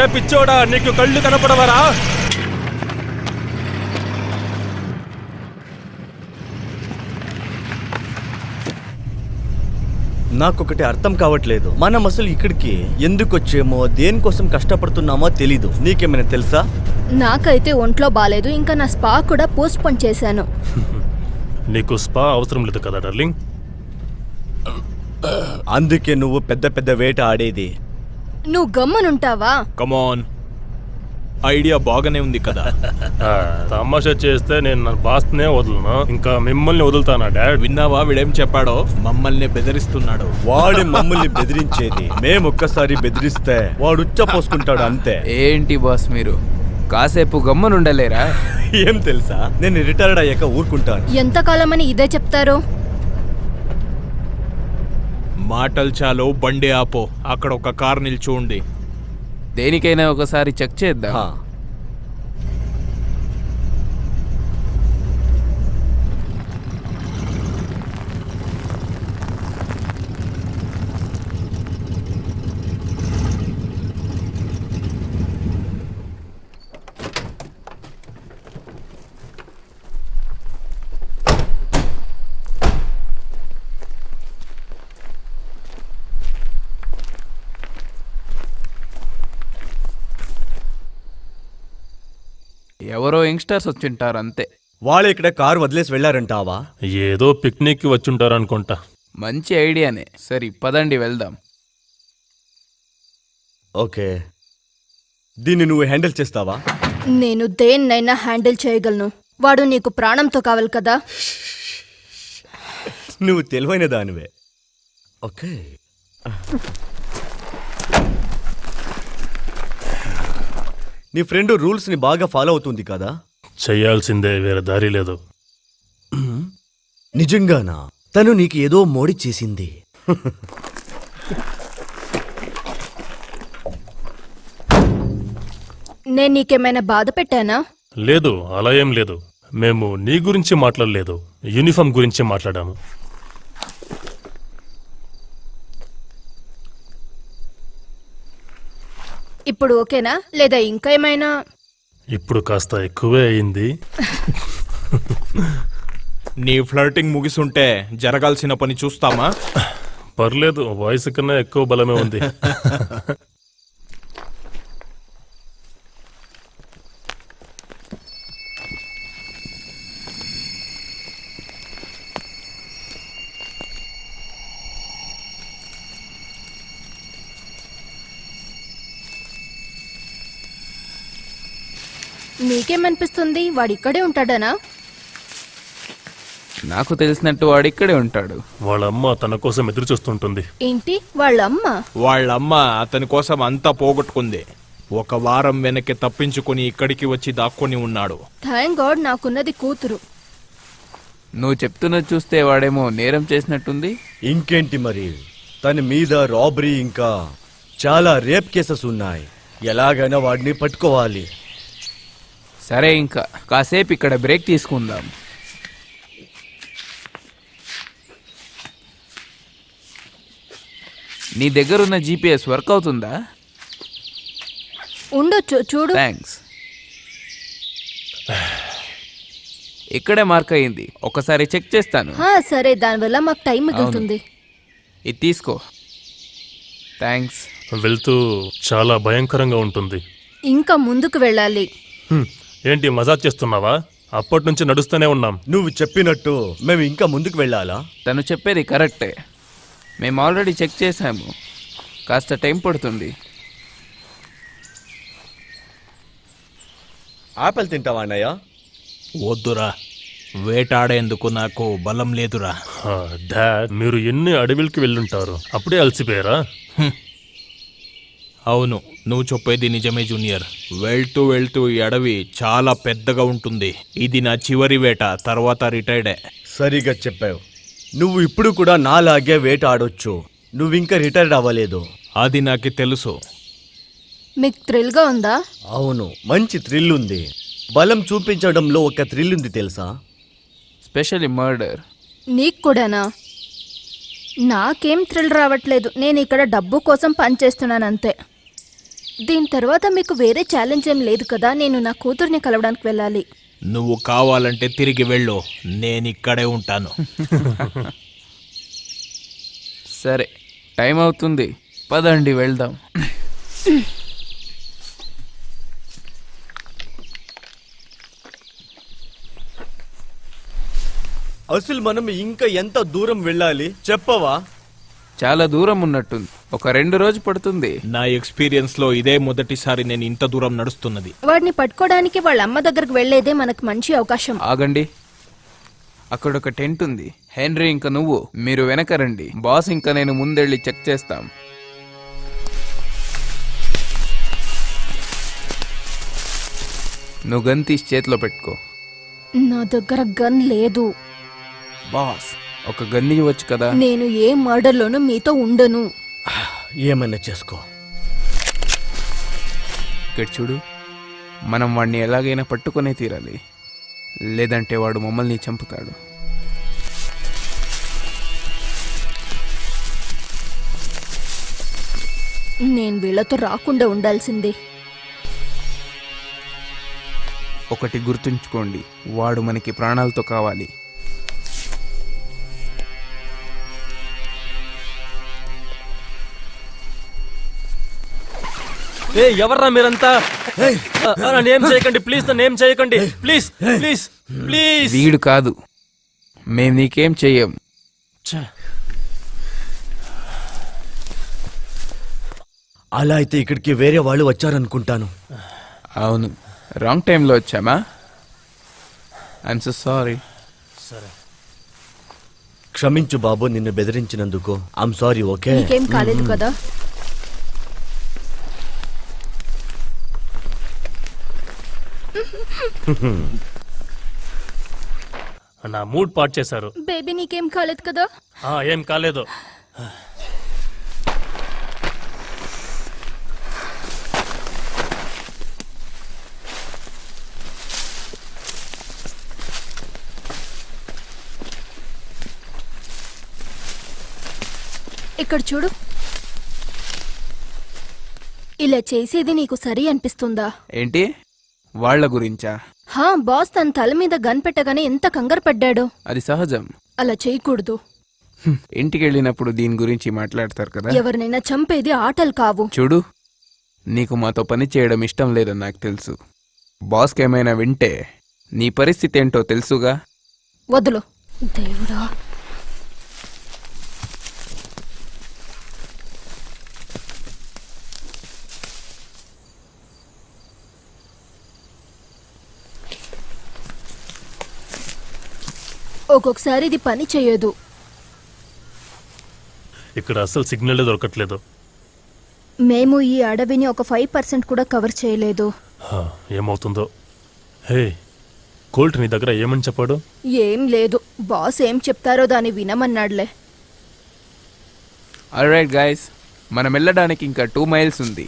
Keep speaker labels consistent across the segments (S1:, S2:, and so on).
S1: ఒరే పిచ్చోడా, నీకు కళ్ళు కనపడవరా?
S2: నాకొకటి అర్థం కావట్లేదు. మనం అసలు ఇక్కడికి ఎందుకు వచ్చేమో, దేనికోసం కష్టపడుతున్నామో తెలీదు. నీకేమైనా తెలుసా?
S3: నాకైతే ఒంట్లో బాలేదు. ఇంకా నా స్పా కూడా పోస్ట్ పోన్ చేశాను.
S1: నీకు స్పా అవసరం లేదు కదా డార్లింగ్.
S2: అందుకే నువ్వు పెద్ద పెద్ద వేట ఆడేది.
S3: నువ్వు గమ్మనుంటావా?
S4: కమాన్, ఐడియా బాగానే ఉంది కదా.
S1: తమాషా చేస్తే నేను నా బాస్నే వదలను, ఇంకా మిమ్మల్ని వదులుతానా డాడ్?
S4: విన్నావా వీడేం చెప్పాడో? మమ్మల్ని బెదిరిస్తున్నాడు.
S2: వాడి మమ్మల్ని బెదిరించేది. మేమొక్కసారి బెదిరిస్తే వాడు ఉచ్చ పోసుకుంటాడు అంతే.
S5: ఏంటి బాస్ మీరు కాసేపు గమ్మనుండలేరా?
S2: ఏం తెలుసా, నేను రిటైర్డ్ అయ్యాక ఊరుకుంటాను.
S3: ఎంతకాలమని ఇదే చెప్తారు?
S4: మాటలు చాలు, బండి ఆపో. అక్కడ ఒక కార్ నిల్చుంది.
S5: దేనికైనా ఒకసారి చెక్ చేద్దాం.
S2: హా.
S5: ఎవరో యంగ్స్టర్స్ వచ్చింటారు అంతే.
S2: వాళ్ళు ఇక్కడ కారు వదిలేసి వెళ్ళారంటావా?
S1: ఏదో పిక్నిక్ కి వచ్చుంటారు అనుకుంటా.
S5: మంచి ఐడియానే. సరే పదండి వెళ్దాం.
S2: ఓకే, దీన్ని నువ్వు హ్యాండిల్ చేస్తావా?
S3: నేను దేన్నైనా హ్యాండిల్ చేయగలను. వాడు నీకు ప్రాణంతో కావాలి కదా.
S2: నువ్వు తెలివైన దానివే. ఓకే, నీ ఫ్రెండ్ రూల్స్ ని బాగా ఫాలో అవుతుంది కదా?
S1: చెయ్యాల్సిందే, వేరే దారి లేదు.
S2: నిజంగానా? తను నీకు ఏదో మోడి చేసింది.
S3: నేను నీకేమైనా బాధ పెట్టానా?
S1: లేదు, అలా ఏం లేదు. మేము నీ గురించి మాట్లాడలేదు, యూనిఫామ్ గురించి మాట్లాడాము.
S3: ఇప్పుడు ఓకేనా, లేదా ఇంకా ఏమైనా?
S1: ఇప్పుడు కాస్త ఎక్కువే అయింది.
S4: నీ ఫ్లర్టింగ్ ముగిసుంటే జరగాల్సిన పని చూస్తామా?
S1: పర్లేదు, వాయిస్ కన్నా ఎక్కువ బలమే ఉంది.
S3: నీకేమనిపిస్తుంది? వాడిక్కడే ఉంటాడనా?
S5: నాకు తెలిసినట్టు వాడిక్కడే ఉంటాడు.
S1: వాళ్ళమ్మ తన కోసం ఎదురు చూస్తుంటుంది.
S3: ఏంటి, వాళ్ళమ్మ?
S4: వాళ్ళమ్మ అతని కోసం అంతా పోగొట్టుకుంది. 1 వారం వెనక్కి తప్పించుకుని ఇక్కడికి వచ్చి దాక్కొని ఉన్నాడు.
S3: థ్యాంక్ గాడ్ నాకున్నది కూతురు.
S5: నువ్వు చెప్తున్నది చూస్తే వాడేమో నేరం చేసినట్టుంది.
S2: ఇంకేంటి మరి, తన మీద రాబరీ ఇంకా చాలా రేప్ కేసెస్ ఉన్నాయి. ఎలాగైనా వాడిని పట్టుకోవాలి.
S5: సరే, ఇంకా కాసేపు ఇక్కడ బ్రేక్ తీసుకుందాం. నీ దగ్గరున్న జీపీఎస్ వర్క్ అవుతుందా?
S3: ఉండొచ్చు, చూడు.
S5: థ్యాంక్స్. ఇక్కడే మార్క్ అయింది. ఒకసారి చెక్ చేస్తాను.
S3: సరే, దానివల్ల మాకు టైం మిగులుతుంది.
S5: ఇది తీసుకో. థ్యాంక్స్.
S1: వెళ్తూ చాలా భయంకరంగా ఉంటుంది.
S3: ఇంకా ముందుకు వెళ్ళాలి.
S1: ఏంటి మజాక్ చేస్తున్నావా? అప్పటి నుంచి నడుస్తూనే ఉన్నాం.
S2: నువ్వు చెప్పినట్టు మేము ఇంకా ముందుకు వెళ్ళాలా?
S5: తను చెప్పేది కరెక్టే. మేము ఆల్రెడీ చెక్ చేశాము. కాస్త టైం పడుతుంది.
S2: ఆపిల్ తింటావా అన్నయ్య?
S4: వద్దురా, వేటాడేందుకు నాకు బలం లేదురా.
S1: డాడ్, మీరు ఎన్ని అడవిలకి వెళ్ళుంటారు, అప్పుడే అలసిపోయారా?
S4: అవును, నువ్వు చెప్పేది నిజమే జూనియర్. వెళ్తూ వెళ్తూ ఈ అడవి చాలా పెద్దగా ఉంటుంది. ఇది నా చివరి వేట, తర్వాత రిటైర్డే.
S2: సరిగా చెప్పావు. నువ్వు ఇప్పుడు కూడా నాలాగే వేట ఆడొచ్చు. నువ్వింకా రిటైర్డ్ అవ్వలేదు.
S4: అది నాకు తెలుసు.
S3: మీకు థ్రిల్గా ఉందా?
S2: అవును, మంచి థ్రిల్ ఉంది. బలం చూపించడంలో ఒక థ్రిల్ ఉంది తెలుసా?
S5: Specially murder.
S3: నీకు కూడానా? నాకేం థ్రిల్ రావట్లేదు. నేను ఇక్కడ డబ్బు కోసం పనిచేస్తున్నాను అంతే. దీని తర్వాత మీకు వేరే ఛాలెంజ్ ఏం లేదు కదా? నేను నా కూతుర్ని కలవడానికి వెళ్ళాలి.
S4: నువ్వు కావాలంటే తిరిగి వెళ్ళు, నేనిక్కడే ఉంటాను.
S5: సరే, టైం అవుతుంది, పదండి వెళ్దాం.
S2: అసలు మనం ఇంకా ఎంత దూరం వెళ్ళాలి చెప్పవా?
S5: చాలా దూరం ఉన్నట్టుంది, ఒక 2 రోజు పడుతుంది.
S4: నా ఎక్స్పీరియన్స్ లో ఇదే మొదటిసారి నేను ఇంత దూరం నడుస్తున్నది.
S3: వాడిని పట్టుకోవడానికి వాళ్ళ అమ్మ దగ్గరకు వెళ్లేదే మనకు మంచి అవకాశం.
S5: ఆగండి, అక్కడ ఒక టెంట్ ఉంది. హెన్రీ ఇంకా నువ్వు మీరు వెనక రండి. బాస్ ఇంకా నేను ముందెళ్ళి చెక్ చేస్తాం. నువ్వు గన్ తీసి చేతిలో పెట్టుకో.
S3: నా దగ్గర గన్ లేదు.
S5: బాస్, ఒక గన్ ఇవ్వచ్చు కదా?
S3: నేను ఏ మర్డర్లోనూ మీతో ఉండను.
S2: ఏమన్నా చేసుకో.
S5: ఇక్కడ చూడు, మనం వాడిని ఎలాగైనా పట్టుకునే తీరాలి, లేదంటే వాడు మమ్మల్ని చంపుతాడు.
S3: నేను వీళ్ళతో రాకుండా ఉండాల్సిందే.
S5: ఒకటి గుర్తుంచుకోండి, వాడు మనకి ప్రాణాలతో కావాలి.
S1: ఎవర్రా మీరంతా? నన్ను ఏం చేయకండి ప్లీజ్, నన్ను ఏం చేయకండి ప్లీజ్ ప్లీజ్ ప్లీజ్.
S5: వీడు కాదు, మేం నీకేం చెయ్యం.
S2: అలా అయితే ఇక్కడికి వేరే వాళ్ళు వచ్చారనుకుంటాను.
S5: అవును, రాంగ్ టైంలో వచ్చామా? I'm so sorry.
S2: క్షమించు బాబు, నిన్ను బెదిరించినందుకు. I'm sorry. ఓకే,
S3: నీకేం కాలేదు కదా?
S1: నా మూడ్ పాట్ చేశారు.
S3: బేబీ నీకేం కాలేదు కదా?
S1: ఏం కాలేదు.
S3: ఇక్కడ చూడు, ఇలా చేసేది నీకు సరి అనిపిస్తుందా?
S5: ఏంటి, వాళ్ళ గురించా?
S3: బాస్ తన తల మీద గన్ పెట్టగానే ఎంత కంగారు పడ్డాడో.
S5: అది సహజం.
S3: అలా చేయకూడదు.
S5: ఇంటికి వెళ్ళినప్పుడు దీని గురించి మాట్లాడతారు కదా.
S3: ఎవరినైనా చంపేది ఆటలు కావు.
S5: చూడు, నీకు మాతో పని చేయడం ఇష్టం లేదని నాకు తెలుసు. బాస్కి ఏమైనా వింటే నీ పరిస్థితి ఏంటో తెలుసుగా.
S3: వదులు. దేవుడా, ఒక్కొక్కసారి ఇది పని చేయదు.
S1: ఇక్కడ అసలు సిగ్నల్ దొరకట్లేదు.
S3: మేము ఈ అడవిని ఒక 5% కూడా కవర్ చేయలేదు.
S1: ఏమవుతుందో. హే, కోల్ట్ నీ దగ్గర ఏమని చెప్పాడు?
S3: ఏం లేదు, బాస్ ఏం చెప్తారో దాన్ని వినమన్నాడులే.
S5: ఆల్రైట్ గైస్, మనం వెళ్ళడానికి ఇంకా 2 మైల్స్ ఉంది.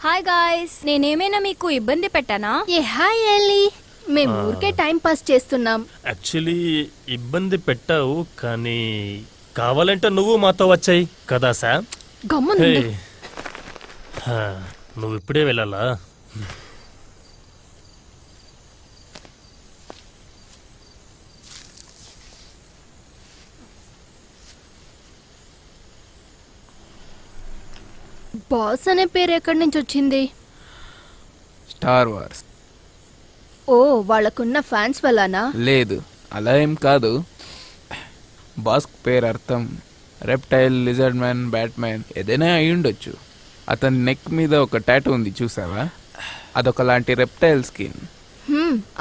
S6: హాయ్ గాయ్స్, నేనేమైనా మీకు ఇబ్బంది పెట్టానా?
S3: ఏ హాయ్ ఎల్లీ, మేము ఊరికే టైం పాస్ చేస్తున్నాం.
S1: యాక్చువల్లీ ఇబ్బంది పెట్టావు, కానీ కావాలంటే నువ్వు మాతో వచ్చాయి కదా శామ్.
S3: గమ్మునుండు.
S1: నువ్వు ఇప్పుడే వెళ్ళాలా?
S3: బాస్ అనే పేరు ఎక్కడి నుంచి వచ్చింది?
S5: Star wars.
S3: ఓ, వాళ్ళకున్న ఫ్యాన్స్ వల్లనా?
S5: లేదు, అలా ఏం కాదు. బాస్ పేరు అర్థం రెప్టైల్, లిజర్డ్ మ్యాన్, బ్యాట్మ్యాన్ ఏదైనా అయి ఉండొచ్చు. అతని నెక్ మీద ఒక టాటూ ఉంది, చూసావా? అదొకలాంటి రెప్టైల్ స్కిన్.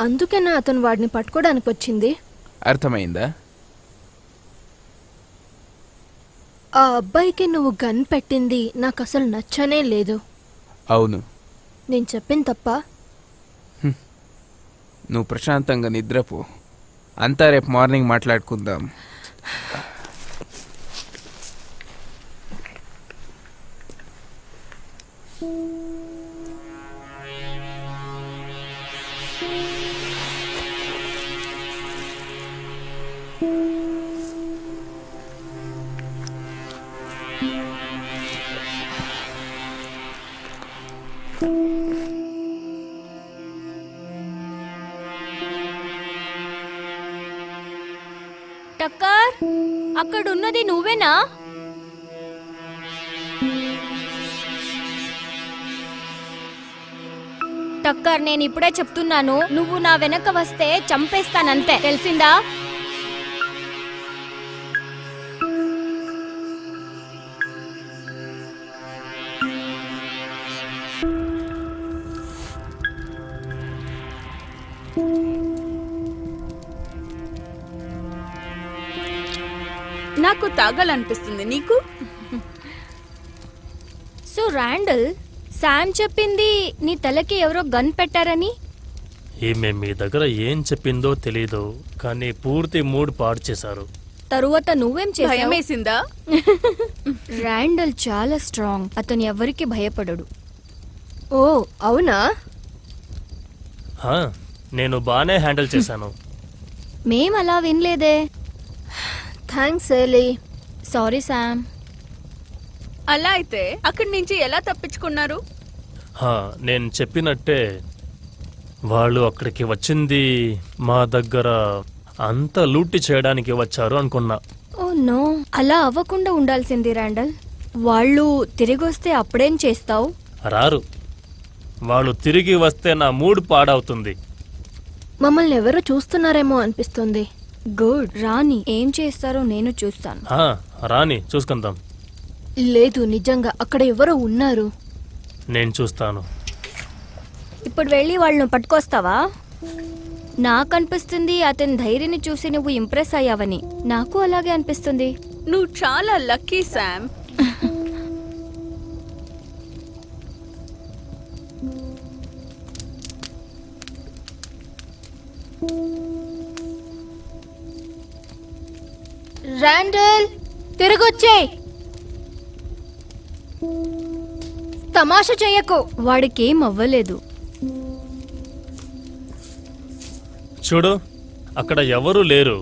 S3: అందుకేనా అతను వాడిని పట్టుకోవడానికి వచ్చింది?
S5: అర్థమైందా?
S3: ఆ అబ్బాయికి నువ్వు గన్ పెట్టింది నాకు అసలు నచ్చనే లేదు.
S5: అవును.
S3: నేను చెప్పింది తప్ప?
S5: నువ్వు ప్రశాంతంగా నిద్రపో, అంతా రేపు మార్నింగ్ మాట్లాడుకుందాం.
S6: టక్కర్ అక్కడున్నది నువ్వేనా? టక్కర్, నేను ఇప్పుడే చెప్తున్నాను, నువ్వు నా వెనక వస్తే చంపేస్తానంతే, తెలిసిందా?
S7: నాకు తాగాలనిపిస్తుంది, నీకు?
S6: సో రాండల్, శామ్ చెప్పింది నీ తలకి ఎవరో గన్ పెట్టారని.
S1: ఈమె మీ దగ్గర ఏం చెప్పిందో తెలీదు, కానీ పూర్తి మూడ్ పాడు చేశారు.
S6: తరువాత నువ్వేం చేసావు?
S7: భయమేసిందా?
S6: రాండల్ చాలా స్ట్రాంగ్, అతను ఎవరికి భయపడడు.
S3: ఓ అవునా?
S1: హా, నేను బానే హ్యాండిల్ చేశాను.
S6: మేం అలా వినలేదే.
S3: Thanks Ellie.
S6: Sorry Sam.
S7: అలా అయితే అక్కడి నుంచి ఎలా తప్పించుకున్నారు?
S1: హా, నేను చెప్పినట్టే వాళ్ళు అక్కడికి వచ్చింది మా దగ్గర అంత లూటి చేయడానికి వచ్చారు అనుకున్నా.
S6: ఓ నో, అలా అవ్వకుండా ఉండాల్సింది రాండల్. వాళ్ళు తిరిగి వస్తే అప్పుడేం చేస్తావు?
S1: రారు. వాళ్ళు తిరిగి వస్తే నా మూడ్ పాడవుతుంది.
S3: మమ్మల్ని ఎవరో చూస్తున్నారేమో అనిపిస్తుంది.
S6: గుడ్, రాని ఏం చేస్తారో నేను చూస్తాను.
S1: హా, రాని చూసుకుందాం.
S3: లేదు, నిజంగా అక్కడ ఎవరో ఉన్నారు.
S1: నేను చూస్తాను.
S6: ఇప్పుడు వెళ్ళి వాళ్ళను పట్టుకొస్తావా? నాకు అనిపిస్తుంది అతని ధైర్యాన్ని చూసి నువ్వు ఇంప్రెస్ అయ్యావని. నాకు అలాగే అనిపిస్తుంది.
S7: నువ్వు చాలా లక్కీ శామ్.
S3: రాండల్, తిరిగొచ్చేయ్. తమాషా చెయ్యకు.
S6: వాడికేం అవ్వలేదు.
S1: చూడు, అక్కడ ఎవరు లేరు.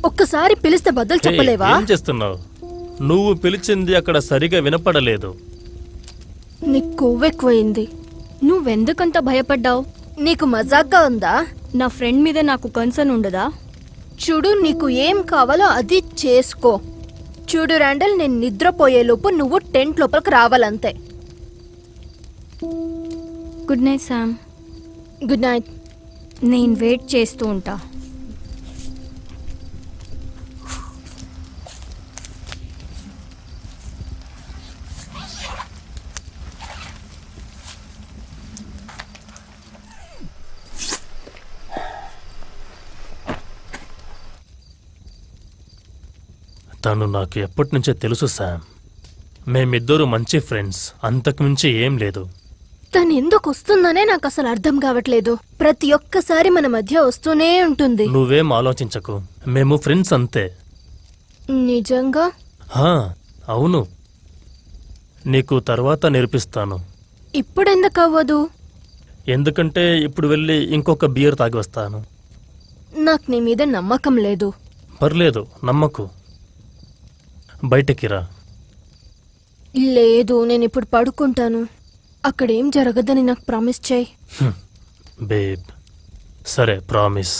S3: ఒక్కసారి పిలిస్తే బదులు
S1: హే,
S3: చెప్పలేవా?
S1: ఏం చేస్తున్నావు? నువ్వు పిలిచింది అక్కడ సరిగా వినపడలేదు.
S3: నీకు కొవ్వెక్కువైంది.
S6: నువ్వెందుకంత భయపడ్డావు?
S3: నీకు మజాక్గా ఉందా?
S6: నా ఫ్రెండ్ మీద నాకు కన్సర్న్ ఉండదా?
S3: చూడు, నీకు ఏం కావాలో అది చేసుకో. చూడు రాండల్, నేను నిద్రపోయేలోపు నువ్వు టెంట్ లోపలికి రావాలంతే.
S6: Good night Sam.
S3: Good night.
S6: నేను వెయిట్ చేస్తూ ఉంటా.
S1: తను నాకు ఎప్పటి నుంచో తెలుసు శామ్. మేమిద్దరు మంచి ఫ్రెండ్స్, అంతకుమించి ఏం లేదు.
S3: తను ఎందుకు వస్తుందనే నాకు అసలు అర్థం కావట్లేదు. ప్రతి ఒక్కసారి మన మధ్య వస్తూనే ఉంటుంది.
S1: నువ్వేం ఆలోచించకు, మేము ఫ్రెండ్స్ అంతే.
S3: నిజంగా?
S1: హా, అవును. నీకు తర్వాత నేర్పిస్తాను.
S3: ఇప్పుడెందుకు అవ్వదు?
S1: ఎందుకంటే ఇప్పుడు వెళ్ళి ఇంకొక బియర్ తాగి వస్తాను.
S3: నాకు నీ మీద నమ్మకం లేదు.
S1: పర్లేదు, నమ్మకు. బయటికి రా.
S3: లేదు, నేను ఇప్పుడు పడుకుంటాను. అక్కడేం జరగదని నాకు ప్రామిస్ చేయి.
S1: బేబ్, సరే, ప్రామిస్.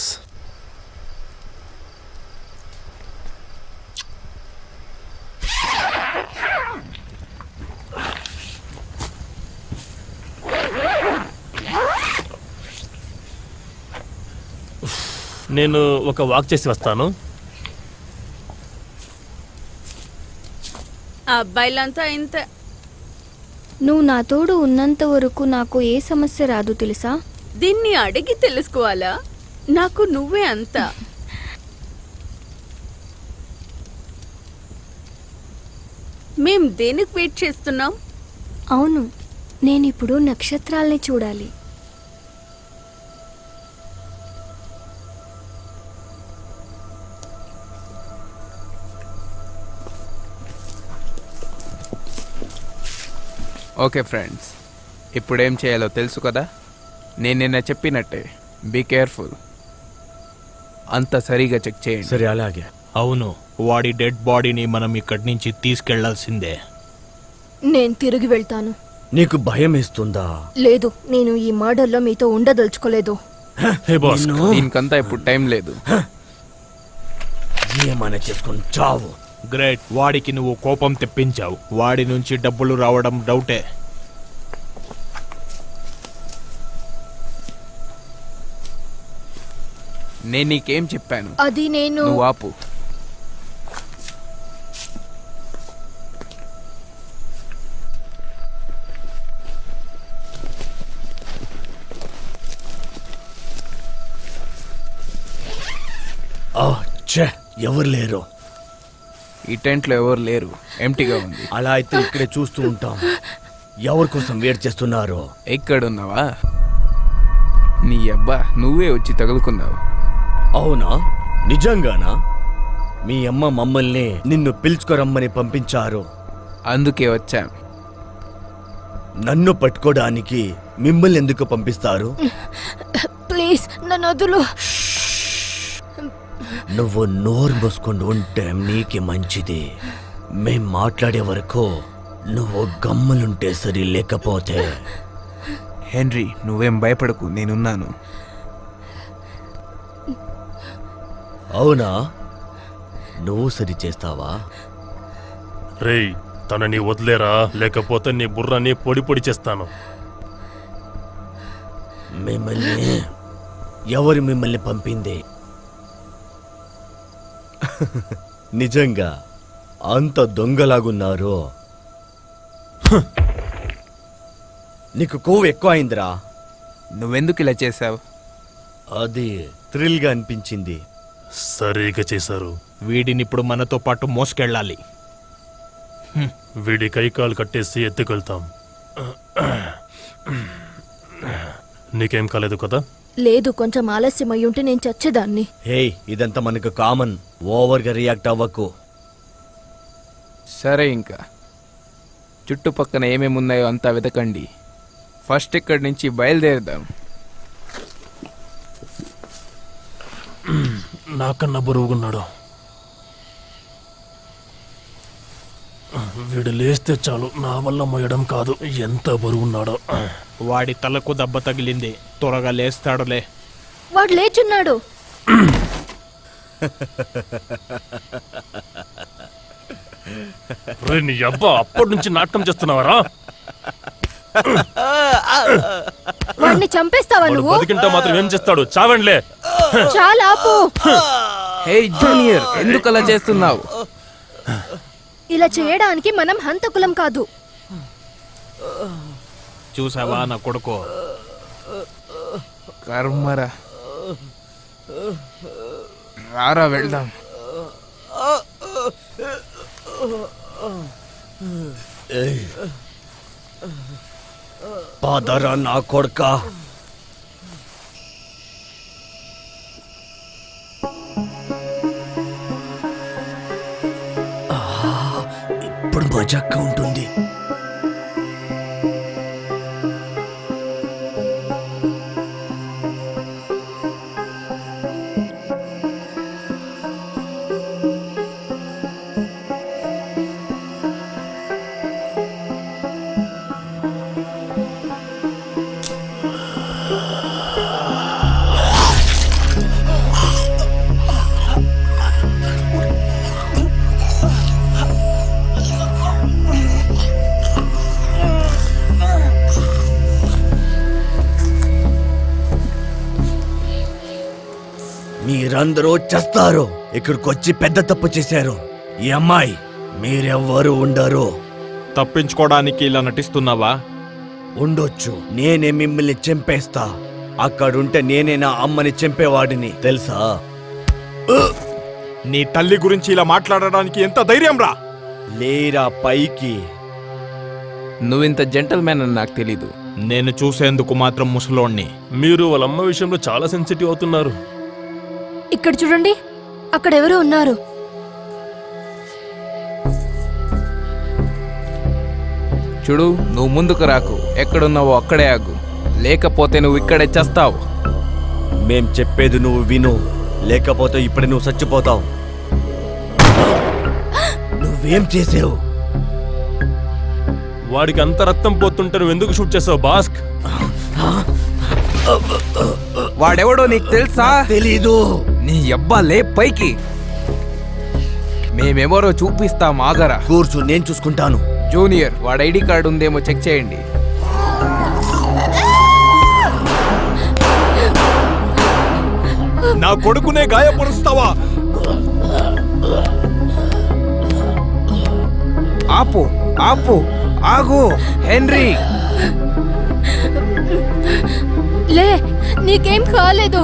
S1: నేను ఒక వాక్ చేసి వస్తాను.
S7: ఆ అబ్బాయిలంతా ఇంతే.
S6: నువ్వు నా తోడు ఉన్నంత వరకు నాకు ఏ సమస్య రాదు, తెలుసా?
S7: దీన్ని అడిగి తెలుసుకోవాలా? నాకు నువ్వే అంతా. మేం దేనికి వెయిట్ చేస్తున్నాం?
S6: అవును, నేనిప్పుడు నక్షత్రాల్ని చూడాలి.
S5: ఓకే ఫ్రెండ్స్, ఇప్పుడేం చేయాలో తెలుసు కదా. నేను నిన్న చెప్పినట్టే బీ కేర్ఫుల్. అంత సరిగా చెక్ చేయండి.
S2: సరే, అలాగే.
S4: అవును, వాడి డెడ్ బాడీని మనం ఇక్కడి నుంచి తీసుకెళ్లాల్సిందే.
S3: నేను తిరిగి వెళ్తాను.
S2: నీకు భయం వేస్తుందా?
S3: లేదు, నేను ఈ మర్డర్లో మీతో ఉండదలుచుకోలేదు.
S1: హే బాస్,
S5: దీనికంతా ఇప్పుడు టైం లేదు.
S2: ఏమైనా చేసుకుని చావు.
S4: గ్రేట్, వాడికి నువ్వు కోపం తెప్పించావు. వాడి నుంచి డబ్బులు రావడం డౌటే.
S5: నేను నీకేం చెప్పాను?
S3: అది నేను
S5: నువ్వు ఆపు.
S2: ఛే, ఎవరు లేరు.
S5: ఈ టెంట్లో ఎవరు లేరు, ఎంటీగా ఉంది.
S2: అలా అయితే ఇక్కడే చూస్తూ ఉంటాం. ఎవరి కోసం వెయిట్ చేస్తున్నారు?
S5: ఎక్కడున్నావా? నీ అబ్బా, నువ్వే వచ్చి తగులుకున్నావు.
S2: అవునా? నిజంగానా? మీ అమ్మ మమ్మల్ని నిన్ను పిలుచుకోరమ్మని పంపించారు.
S5: అందుకే వచ్చాం.
S2: నన్ను పట్టుకోవడానికి మిమ్మల్ని ఎందుకు పంపిస్తారు?
S3: ప్లీజ్ నన్ను వదులు.
S2: నువ్వు నోరు మూసుకొని ఉంటే నీకే మంచిది. మేం మాట్లాడే వరకు నువ్వు గమ్ములుంటే సరి. లేకపోతే
S5: హెన్రీ, నువ్వేం భయపడకు, నేనున్నాను.
S2: అవునా? నువ్వు సరి చేస్తావా?
S1: రేయ్, తనని వదిలేరా, లేకపోతే నీ బుర్రని పొడి పొడి చేస్తాను.
S2: ఎవరు మిమ్మల్ని పంపింది? నిజంగా అంత దొంగలాగున్నారు. నీకు కొవ్వు ఎక్కువ అయిందిరా.
S5: నువ్వెందుకు ఇలా చేసావు?
S2: అది థ్రిల్ గా అనిపించింది.
S1: సరిగా చేశారు.
S4: వీడినిప్పుడు మనతో పాటు మోసుకెళ్ళాలి.
S1: వీడి కైకాలు కట్టేసి ఎత్తుకెళ్తాం. నీకేం కాలేదు కదా?
S3: లేదు, కొంచెం ఆలస్యం అయి ఉంటే నేను చచ్చేదాన్ని.
S2: హే, ఇదంతా మనకు కామన్. ఓవర్ గా రియాక్ట్ అవ్వకు.
S5: సరే, ఇంకా చుట్టుపక్కన ఏమేమి ఉన్నాయో అంతా వెతకండి. ఫస్ట్ ఇక్కడి నుంచి బయలుదేరుదాం.
S1: నాకన్నా బరువుగున్నాడు. వీడు లేస్తే చాలు, నా వల్ల మోయడం కాదు. ఎంత బరువున్నాడో.
S4: వాడి తలకు దెబ్బ తగిలింది, త్వరగా లేస్తాడులే.
S3: వాడు లేచున్నాడు.
S1: రే నీ అబ్బా, అప్పటి నుంచి నాటకం చేస్తున్నావరా?
S3: వాడిని చంపేస్తావా
S1: వాడు
S3: నువ్వు?
S1: బతికింటే మాత్రం ఏం చేస్తాడు? చావండిలే.
S3: చాలా ఆపు.
S5: హే జూనియర్, ఎందుకు అలా చేస్తున్నావు?
S3: ఇలా చేయడానికి మనం హంతకులం కాదు.
S4: చూసావా నా కొడుకు?
S5: కర్మరా, రారా వెళ్దాం.
S2: పాదరా నా కొడుకా. ఇప్పుడు మజాగా ఉంటుంది. మీరందరూ చస్తారు. ఇక్కడికి వచ్చి పెద్ద తప్పు చేశారు. ఈ అమ్మాయి, మీరెవ్వరు ఉండరు.
S4: తప్పించుకోవడానికి ఇలా నటిస్తున్నావా?
S2: ఉండొచ్చు. నేనే మిమ్మల్ని చంపేస్తా. అక్కడుంటే నేనే నా అమ్మని చంపేవాడిని, తెలుసా?
S4: నీ తల్లి గురించి ఇలా మాట్లాడడానికి ఎంత ధైర్యం రా?
S2: లేరా పైకి.
S5: నువ్వింత జెంటల్మెన్ అని నాకు తెలీదు.
S4: నేను చూసేందుకు మాత్రం ముసలోణ్ణి.
S1: మీరు వాళ్ళ అమ్మ విషయంలో చాలా సెన్సిటివ్ అవుతున్నారు.
S3: ఇక్కడ చూడండి, అక్కడ ఎవరో ఉన్నారు.
S5: చూడు, నువ్వు ముందుకు రాకు. ఎక్కడున్నావో అక్కడే ఆగు, లేకపోతే నువ్వు ఇక్కడే చస్తావు.
S2: మేం చెప్పేది నువ్వు విను, లేకపోతే ఇప్పుడు నువ్వు చచ్చిపోతావు. నువ్వేం చేసావు?
S1: వాడికి అంత రక్తం పోతుంటే నువ్వు ఎందుకు షూట్ చేసావు బాస్క్?
S5: వాడెవడో నీకు తెలుసా?
S2: తెలీదు.
S5: నీ అబ్బా, లే పైకి. మేమెవరో చూపిస్తాం, ఆగరా.
S2: కూర్చో, నేను చూసుకుంటాను.
S5: జూనియర్, వాడి ఐడి కార్డు ఉందేమో చెక్ చేయండి.
S4: నా కొడుకునే గాయపరుస్తావా?
S5: ఆపు, ఆపు, ఆగు. హెన్రీ,
S3: లే, నీకేం కాలేదు.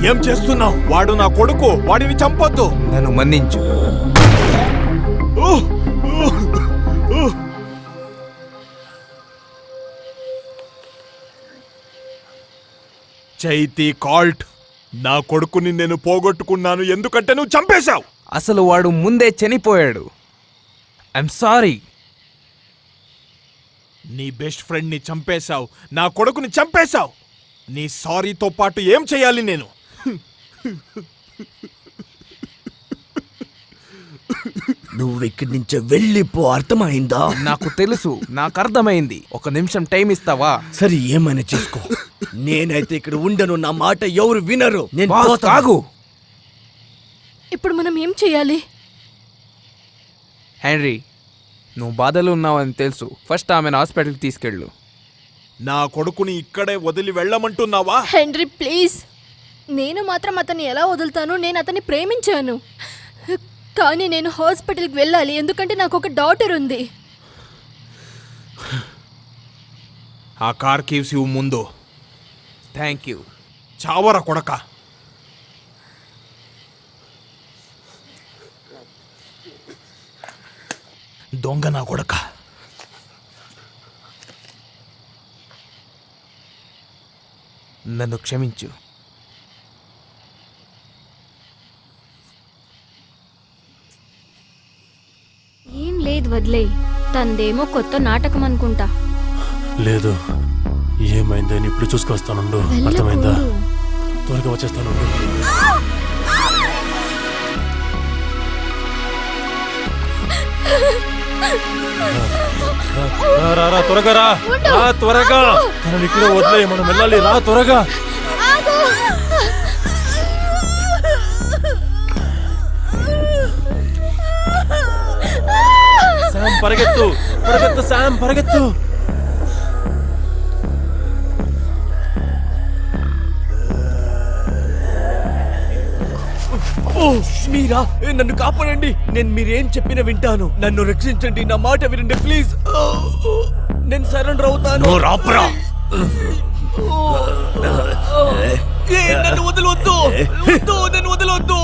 S4: ఏం చేస్తున్నావు? వాడు నా కొడుకు, వాడిని చంపొద్దు.
S5: నన్ను మన్నించు.
S4: చైతి కాల్ట్, నా కొడుకుని నేను పోగొట్టుకున్నాను ఎందుకంటే నువ్వు చంపేశావు.
S5: అసలు వాడు ముందే చనిపోయాడు. I'm sorry.
S4: నీ బెస్ట్ ఫ్రెండ్ ని చంపేశావు, నా కొడుకుని చంపేశావు. నీ సారీతో పాటు ఏం చేయాలి నేను?
S2: నువ్వు ఇక్కడి నుంచి వెళ్ళిపో, అర్థమైందా?
S5: నాకు తెలుసు, నాకు అర్థమైంది. ఒక నిమిషం టైం ఇస్తావా?
S2: సరే, ఏమైనా చేసుకో. నేనైతే ఇక్కడ ఉండను. నా మాట ఎవరు వినరు. నేను
S5: బాస్,
S2: పోతాను.
S5: ఆగు.
S3: ఇప్పుడు మనం ఏం చేయాలి?
S5: హెన్రీ, నువ్వు బాధలు ఉన్నావని తెలుసు. ఫస్ట్ ఆమెను హాస్పిటల్కి తీసుకెళ్ళు.
S4: నా కొడుకుని ఇక్కడే వదిలి వెళ్ళమంటున్నావా?
S3: హెన్రీ ప్లీజ్, నేను మాత్రం అతన్ని ఎలా వదులుతాను? నేను అతన్ని ప్రేమించాను, కానీ నేను హాస్పిటల్కి వెళ్ళాలి ఎందుకంటే నాకు ఒక డాటర్ ఉంది.
S4: ఆ కార్ కీవ్స్ ఇవ్వు ముందు.
S5: Thank you.
S4: చావరా కొడక. దొంగ నా కొడక.
S5: నన్ను క్షమించు.
S6: ఏం లేదు, వదిలే. తందేమో కొత్త నాటకం అనుకుంటా.
S1: లేదు, ఏమైందని ఇప్పుడు చూసుకొస్తానుండు. అర్థమైందా? త్వరగా వచ్చేస్తానుండు. రా, త్వరగా రా. త్వరగా. మనం ఇక్కడ వదిలే, మనం వెళ్ళాలి. రా త్వరగా. శామ్ పరిగెత్తు, పరిగెత్తు శామ్, పరిగెత్తు.
S2: ఓ మీరా, నన్ను కాపాడండి. నేను మీరేం చెప్పినా వింటాను. నన్ను రక్షించండి, నా మాట వినండి ప్లీజ్. నేను సరెండర్ అవుతాను. నన్ను వదలవద్దు, నన్ను వదలవద్దు.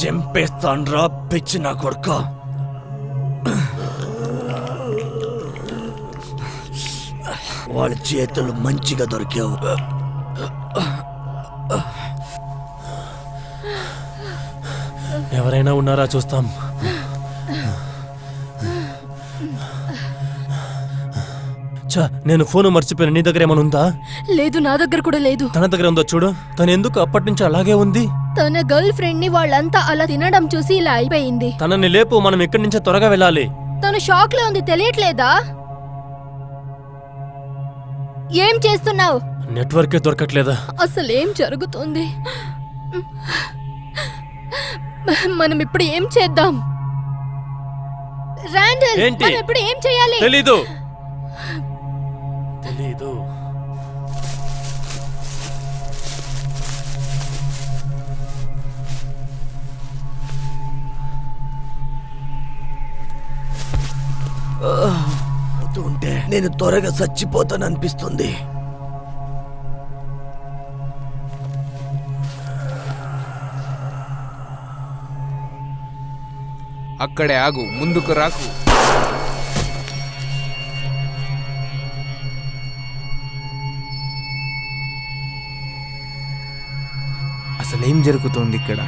S2: చంపేస్తాన్రా పిచ్చి నా కొడుక. వాళ్ళ చేతులు మంచిగా దొరికావు.
S1: ఎవరైనా ఉన్నారా చూస్తాం. నేను ఫోన్ మర్చిపోయాను. నీ దగ్గర ఏమైనా ఉందా?
S3: లేదు, నా దగ్గర కూడా లేదు.
S1: తన దగ్గర ఉందో చూడు. తను ఎందుకు అప్పటి నుంచి అలాగే ఉంది?
S3: తన గర్ల్ ఫ్రెండ్ ని వాళ్ళంతా అలా తినడం చూసి ఇలా అయిపోయింది.
S1: తనని లేపు, మనం ఇక్కడి నుంచే త్వరగా వెళ్ళాలి.
S3: తను షాక్ లో ఉంది, తెలియట్లేదా? ఏం చేస్తున్నావు?
S1: నెట్వర్కే దొరకట్లేదా?
S3: అసలు ఏం జరుగుతుంది? మనం ఇప్పుడు ఏం చేద్దాం? రాండల్,
S1: ఏంటి?
S3: మనం ఇప్పుడు ఏం చేయాలి?
S1: తెలీదు.
S2: ఉంటే నేను త్వరగా చచ్చిపోతాను అనిపిస్తుంది.
S5: అక్కడే ఆగు, ముందుకు రాకు. అసలేం జరుగుతోంది ఇక్కడ?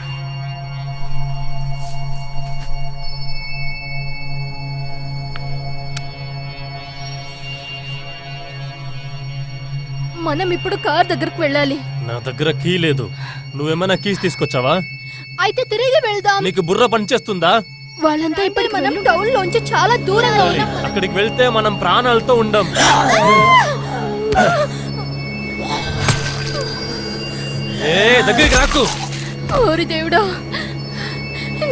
S3: మనం ఇప్పుడు కార్ దగ్గరకు వెళ్ళాలి.
S1: నా దగ్గర కీ లేదు. నువ్వేమైనా కీస్ తీసుకొచ్చావా?
S3: అయితే తిరిగి వెళ్దాం.
S1: నీకు బుర్ర పనిచేస్తుందా?
S3: వాళ్ళంతా ఇప్పుడు మనం టౌన్ లోంచి చాలా దూరంగా ఉన్నాం.
S1: అక్కడికి వెళ్తే మనం ప్రాణాలతో ఉండం. ఏ దగ్గరికి రాకు.
S3: ఓరి దేవుడా,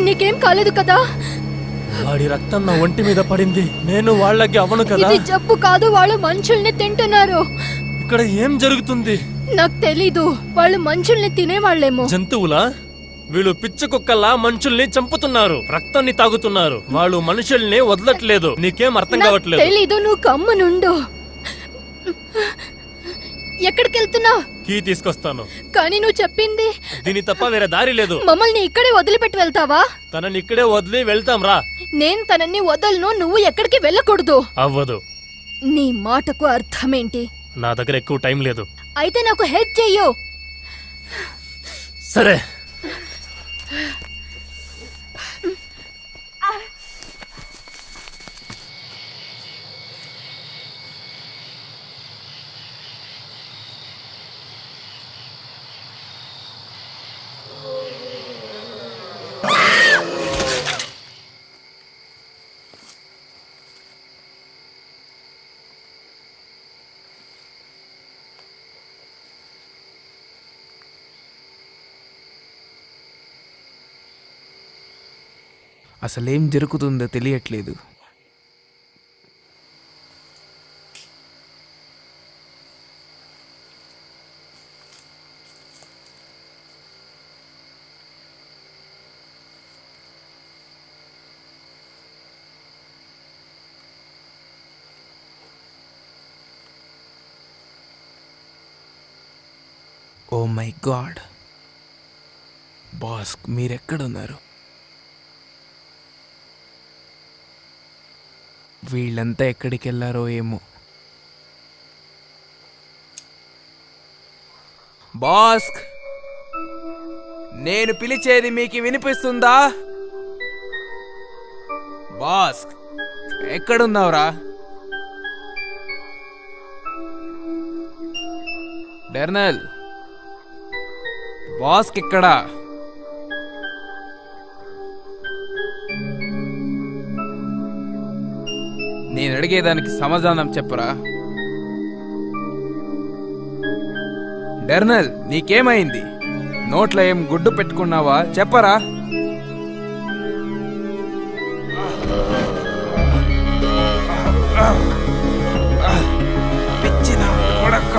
S3: నీకేం కాలేదు కదా?
S1: వాడి రక్తం నా ఒంటి మీద పడింది. నేను వాళ్ళకి అవను కదా.
S3: ఇది జబ్బు కాదు, వాళ్ళు మనుషుల్ని తింటున్నారు.
S1: ఇక్కడ ఏం జరుగుతుంది?
S3: నాకు తెలీదు. వాళ్ళు మనుషుల్ని తినేవాళ్ళేమో.
S1: జంతువులా? వీళ్ళు పిచ్చి కుక్కల్లా మనుషుల్ని చంపుతున్నారు, రక్తాన్ని తాగుతున్నారు. వాళ్ళు మనుషుల్ని వదలట్లేదు. నీకేం అర్థం
S3: నాకు
S1: కావట్లేదు.
S3: తెలీదు, నువ్వు కమ్మునుండు. ఎక్కడికి వెళ్తున్నావు?
S1: కీ తీసుకొస్తాను.
S3: కానీ నువ్వు చెప్పింది
S1: దీని తప్ప వేరే దారి లేదు.
S3: మమ్మల్ని ఇక్కడే వదిలిపెట్టి వెళ్తావా?
S1: తనని ఇక్కడే వదిలి వెళ్తాం రా.
S3: నేను తనని వదలను, నువ్వు ఎక్కడికి వెళ్ళకూడదు.
S1: అవ్వదు.
S3: నీ మాటకు అర్థమేంటి?
S1: నా దగ్గర ఎక్కువ టైం లేదు.
S3: అయితే నాకు హెల్ప్ చెయ్యు.
S1: సరే.
S5: అసలేం జరుగుతుందో తెలియట్లేదు. ఓ మై గాడ్, బాస్ మీరెక్కడున్నారు? వీళ్ళంతా ఎక్కడికి వెళ్ళారో ఏమో. బాస్, నేను పిలిచేది మీకు వినిపిస్తుందా? బాస్ ఎక్కడున్నావురా? డెర్నల్, బాస్కి ఎక్కడా? నేను అడిగేదానికి సమాధానం చెప్పరా? డెర్నల్, నీకేమైంది? నోట్లో ఏం గుడ్డు పెట్టుకున్నావా? చెప్పరా? పిచ్చినా కొడక.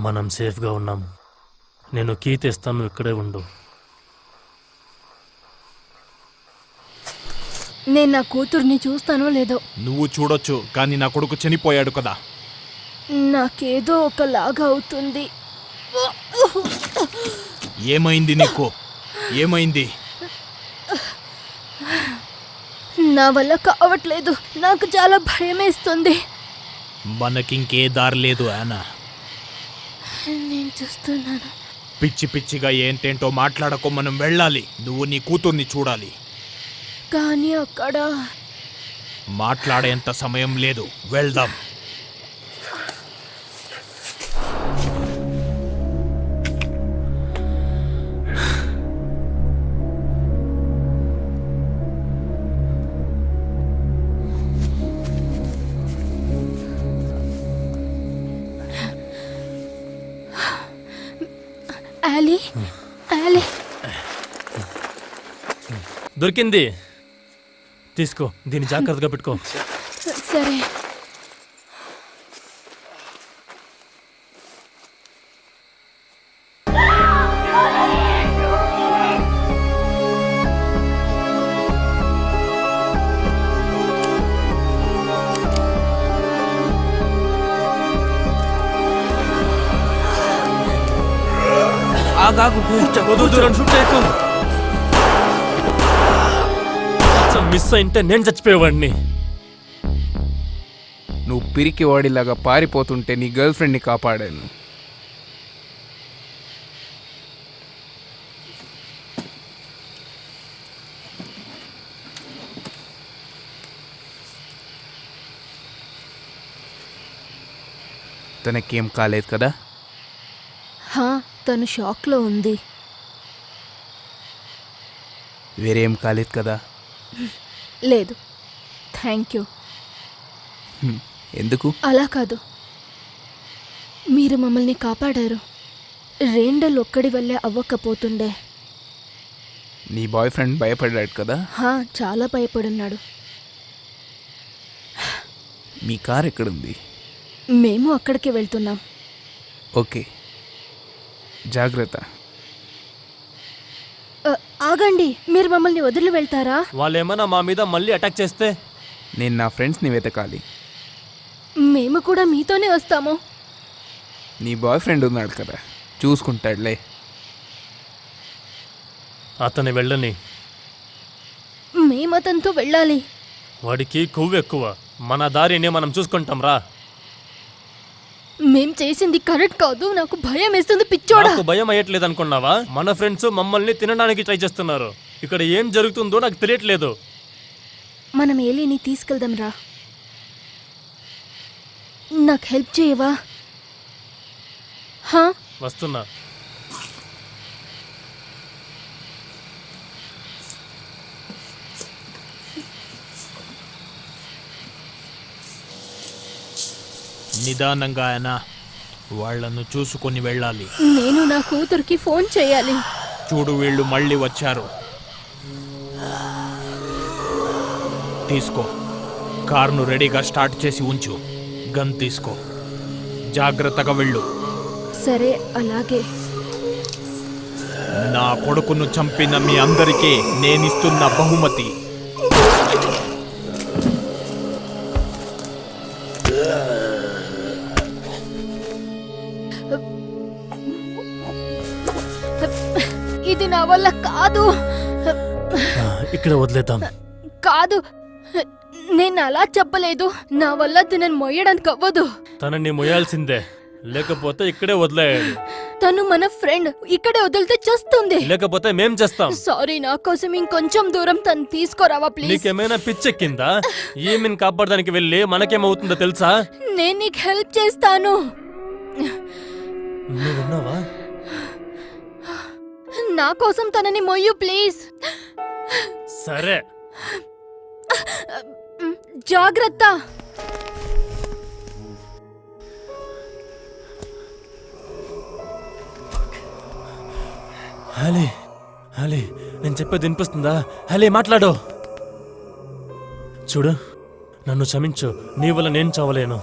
S1: మనం సేఫ్గా ఉన్నాం. నేను కీ తెస్తాను, ఇక్కడే ఉండు.
S3: నేను నా కూతుర్ని చూస్తానో లేదో.
S4: నువ్వు చూడొచ్చు, కానీ నా కొడుకు చనిపోయాడు కదా.
S3: నాకేదో ఒకలాగా అవుతుంది.
S4: ఏమైంది నీకు? ఏమైంది?
S3: నా వల్ల కావట్లేదు. నాకు చాలా భయమేస్తుంది.
S4: మనకింకే దారి లేదు యానా.
S3: నేను చూస్తున్నాను.
S4: పిచ్చి పిచ్చిగా ఏంటేంటో మాట్లాడకో, మనం వెళ్ళాలి. నువ్వు నీ కూతుర్ని చూడాలి.
S3: కానీ అక్కడ
S4: మాట్లాడేంత సమయం లేదు, వెళ్దాం.
S3: ఆలీ, ఆలీ,
S1: దొరికింది. తీసుకో, దీన్ని జాగ్రత్తగా పెట్టుకో.
S3: సరే.
S5: ఆగాగు.
S1: వదొద్దు, నన్ను షూట్ చేయకు. మిస్ అయింటే నేను చచ్చిపోయేవాడిని.
S5: నువ్వు పిరికి వాడిలాగా పారిపోతుంటే నీ గర్ల్ ఫ్రెండ్ని కాపాడాను. తనకేం కాలేదు కదా?
S3: హా, తను షాక్లో ఉంది.
S5: వేరేం కాలేదు కదా?
S3: లేదు. Thank you.
S5: ఎందుకు?
S3: అలా కాదు, మీరు మమ్మల్ని కాపాడారు. రెండల్ ఒక్కడి వల్లే అవ్వకపోతుండే.
S5: నీ బాయ్ ఫ్రెండ్ భయపడ్డాడు కదా?
S3: హా, చాలా భయపడున్నాడు.
S5: మీ కార్ ఎక్కడుంది?
S3: మేము అక్కడికి వెళ్తున్నాం.
S5: ఓకే, జాగ్రత్త.
S3: ఆగండి, మీరు మమ్మల్ని వదిలి వెళ్తారా?
S1: వాళ్ళేమన్నా మా మీద మళ్ళీ అటాక్ చేస్తే?
S5: నేను నా ఫ్రెండ్స్ని వెతకాలి.
S3: మేము కూడా మీతోనే వస్తాము.
S5: నీ బాయ్ ఫ్రెండ్ ఉన్నాడు కదా, చూసుకుంటాడులే.
S1: అతని వెళ్ళని.
S3: మేము అతనితో వెళ్ళాలి.
S1: వాడికి కొవ్వు ఎక్కువ. మన దారిని మనం చూసుకుంటాం రా.
S3: మేం చేసింది కరెక్ట్ కాదు. నాకు భయం వేస్తుంది పిచ్చోడా.
S1: నాకు భయం అయ్యట్లేదు అనుకున్నావా? మన ఫ్రెండ్స్ మమ్మల్ని తినడానికి ట్రై చేస్తున్నారు. ఇక్కడ ఏం జరుగుతుందో నాకు తెలియట్లేదు.
S3: మనం ఏలిని తీసుకెళ్దాం రా. నాకు హెల్ప్ చేయవా? హా,
S1: వస్తున్నా.
S4: నిదానంగా అయినా వాళ్లను చూసుకొని వెళ్ళాలి.
S3: నేను నా కూతురికి ఫోన్ చేయాలి.
S4: చూడు, వీళ్ళు మళ్ళీ వచ్చారు. తీసుకో, కారును రెడీగా స్టార్ట్ చేసి ఉంచు. గన్ తీసుకో, జాగ్రత్తగా వెళ్ళు.
S3: సరే, అలాగే.
S4: నా కొడుకును చంపిన మీ అందరికీ నేనిస్తున్న బహుమతి.
S3: ఇది నా వల్ల కాదు.
S1: ఇక్కడ వదిలేద్దాం.
S3: కాదు, నేను అలా చెప్పలేదు. నా వల్ల తనని మొయ్యడానికి అవ్వదు.
S1: తనని మొయ్యాల్సిందే, లేకపోతే ఇక్కడే వదిలేయాలి.
S3: తను మన ఫ్రెండ్. ఇక్కడే వదిలితే చేస్తుంది.
S1: లేకపోతే మేం చేస్తాం.
S3: సారీ, నా కోసం ఇంకొంచెం దూరం తను తీసుకురావా ప్లీజ్?
S1: నీకేమైనా పిచ్చెక్కిందా? ఈమెను కాపాడడానికి వెళ్ళి మనకేమవుతుందో తెలుసా?
S3: నేను నీకు హెల్ప్ చేస్తాను.
S1: నువ్వున్నావా?
S3: నా కోసం తనని మొయ్యు ప్లీజ్.
S1: సరే.
S3: జాగ్రత్త.
S1: హలే, హలే, నేను చెప్పేది వినిపిస్తుందా? హలే, మాట్లాడు. చూడు, నన్ను క్షమించు. నీ వల్ల నేను చావలేను.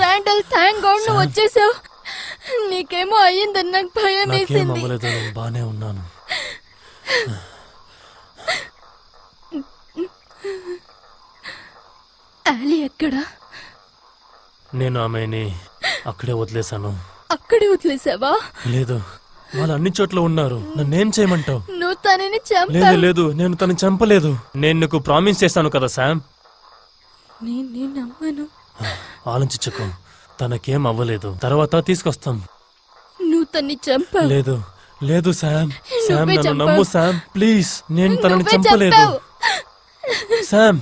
S3: రాండల్, థ్యాంక్ గాడ్ నువ్వు వచ్చేసావు. నీకేమో అయ్యిందని నాకు భయం
S1: నాకేం
S3: వేసింది.
S1: అవ్వలేదు, నేను బానే ఉన్నాను.
S3: ఆలీ ఎక్కడా?
S1: నేను ఆమెని అక్కడే వదిలేశాను.
S3: అక్కడే వదిలేసావా?
S1: లేదు, వాళ్ళు అన్ని చోట్ల ఉన్నారు. నన్నేం చేయమంటావు?
S3: నువ్వు తనని
S1: లేదు
S3: చంపావు.
S1: లేదు, నేను తను చంపలేదు. నేను నీకు ప్రామిస్ చేశాను కదా శామ్.
S3: నేను నమ్మను.
S1: ఆలోచించకు, తనకేం అవ్వలేదు. తర్వాత తీసుకొస్తాం.
S3: నువ్వు తన్ని చంపావు.
S1: లేదు లేదు శామ్, శామ్
S3: నువ్వే
S1: నన్ను
S3: చంపావు.
S1: నమ్ము శామ్, ప్లీజ్. నేను తనని
S3: నువ్వే
S1: చంపలేదు
S3: చంపావు.
S1: శామ్.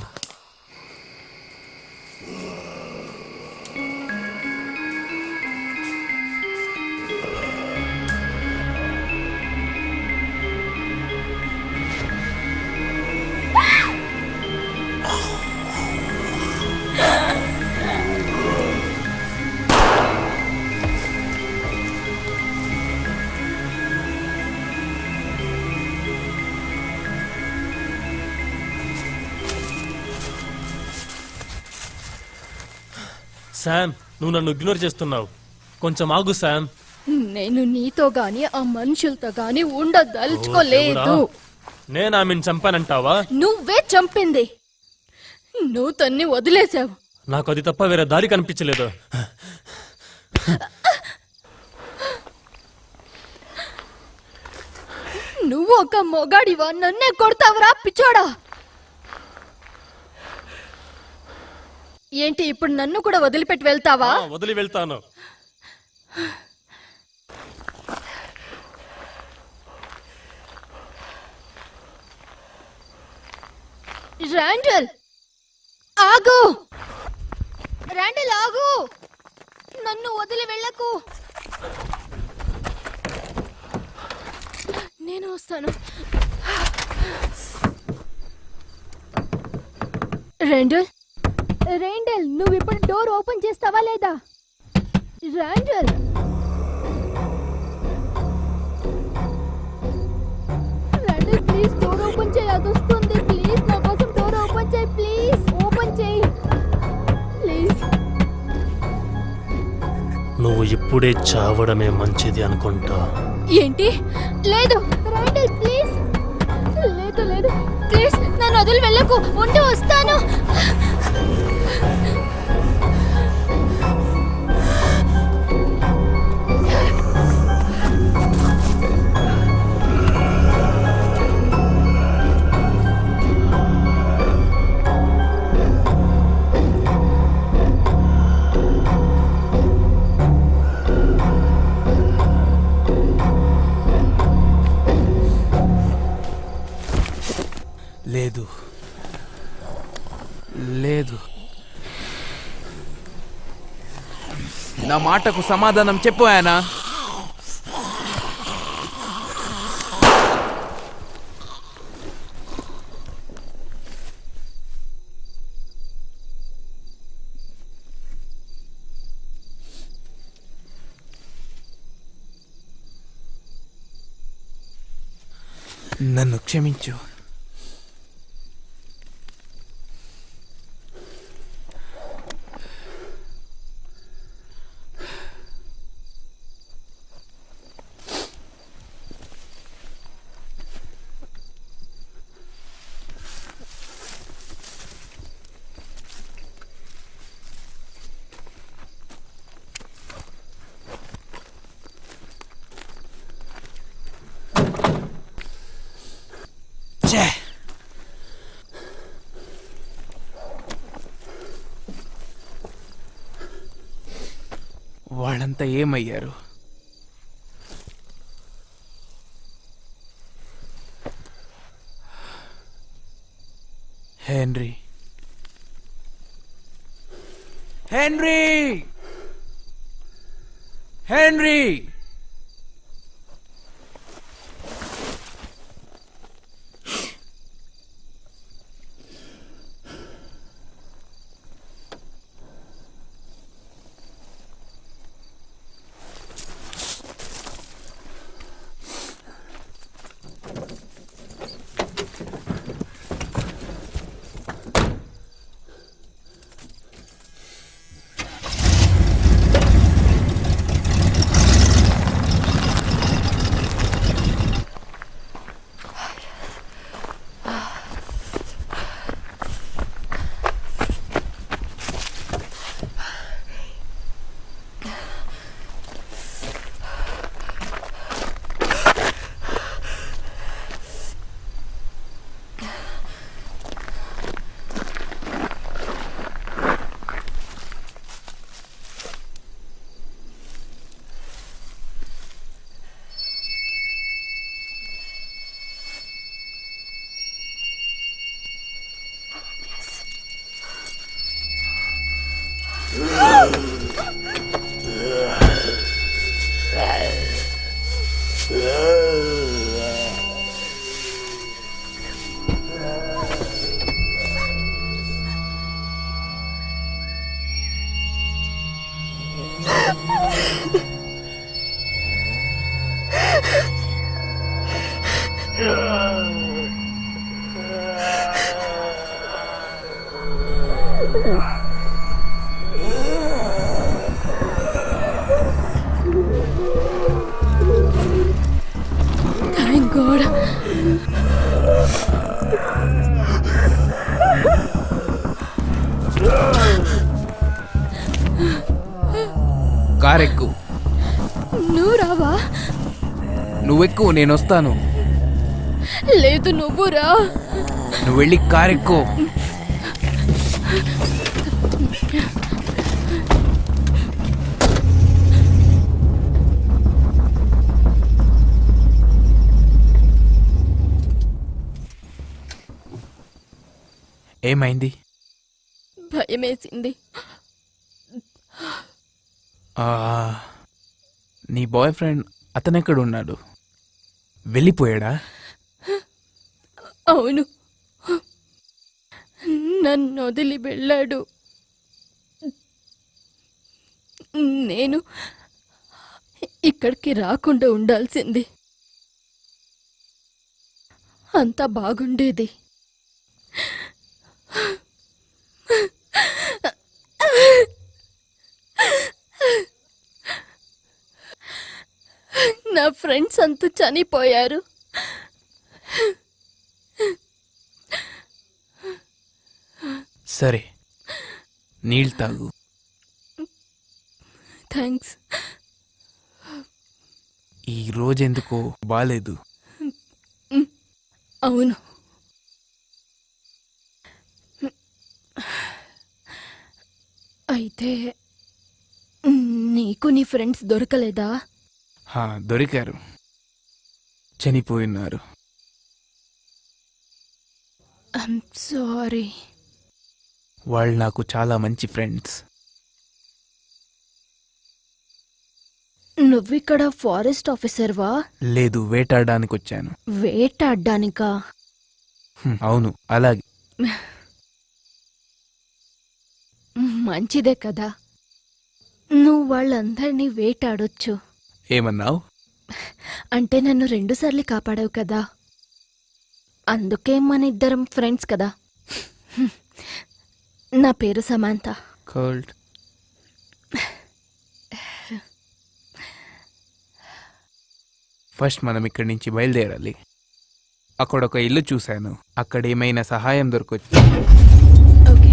S1: శామ్, నువ్వు నన్ను ఇగ్నోర్ చేస్తున్నావు. కొంచెం ఆగు శామ్.
S3: నేను నీతో గాని ఆ మనుషులతో గాని ఉండదలుచుకోలేదు.
S1: నేను ఆమెను చంపానంటావా?
S3: నువ్వే చంపింది. నువ్వు తన్ని వదిలేసావు.
S1: నాకు అది తప్ప వేరే దారి కనిపించలేదు.
S3: నువ్వు ఒక మొగాడివా? నన్నే కొడతావురా పిచ్చోడా? ఏంటి ఇప్పుడు నన్ను కూడా వదిలిపెట్టి వెళ్తావా?
S1: వదిలి వెళ్తాను.
S3: రాండల్ ఆగు! రాండల్ ఆగు! నన్ను వదిలి వెళ్ళకు. నేను వస్తాను. రాండల్, రాండల్, నువ్వు ఇప్పుడు డోర్ ఓపెన్ చేస్తావా లేదా? Randall, Randall please door open చేయి. అది వస్తుంది. ప్లీజ్ నా కోసం డోర్ ఓపెన్ చేయి. ప్లీజ్ ఓపెన్ చేయి ప్లీజ్.
S1: నువ్వు ఇప్పుడే చావడమే మంచిది అనుకుంటా.
S3: ఏంటి? లేదు రాండల్ ప్లీజ్. లేదు లేదు ప్లీజ్ నన్ను వదిలి వెళ్ళకు. ఉండి వస్తాను.
S5: లేదు లేదు, నా మాటకు సమాధానం చెప్పు ఆయన. నన్ను క్షమించు. ఛే! వాళ్ళంతా ఏమయ్యారు? Henry, Henry, Henry!
S3: Thank God.
S5: కారెక్కు.
S3: నువ్వు రావా?
S5: నువ్వెక్కు, నేను వస్తాను.
S3: లేదు, నువ్వు రా.
S5: నువ్వు వెళ్ళి కారెక్కు. ఏమైంది?
S3: భయమేసింది.
S5: ఆ, నీ బాయ్ ఫ్రెండ్ అతనెక్కడ ఉన్నాడు? వెళ్ళిపోయాడా?
S3: అవును, నన్ను వదిలి వెళ్ళాడు. నేను ఇక్కడికి రాకుండా ఉండాల్సింది. అంతా బాగుండేది. నా ఫ్రెండ్స్ అంతా చనిపోయారు.
S5: సరే, నీళ్ళు తాగు.
S3: థ్యాంక్స్.
S5: ఈ రోజెందుకో బాలేదు.
S3: అవును, అయితే నీకు నీ ఫ్రెండ్స్ దొరకలేదా?
S5: దొరికారు, చనిపోయినారు.
S3: I'm sorry.
S5: వాళ్ళు నాకు చాలా మంచి ఫ్రెండ్స్.
S3: నువ్విక్కడ ఫారెస్ట్ ఆఫీసర్వా?
S5: లేదు, వేటాడడానికి వచ్చాను.
S3: వేటాడ్డానికా?
S5: అవును, అలాగే.
S3: మంచిదే కదా, నువ్వు వాళ్ళందరినీ వేటాడొచ్చు.
S5: ఏమన్నావు?
S3: అంటే నన్ను 2 సార్లు కాపాడావు కదా, అందుకే మన ఇద్దరం ఫ్రెండ్స్ కదా. నా పేరు సమాంత.
S5: కోల్డ్. ఫస్ట్ మనం ఇక్కడి నుంచి బయలుదేరాలి. అక్కడ ఒక ఇల్లు చూశాను, అక్కడ ఏమైనా సహాయం దొరకొచ్చు.
S3: ఓకే.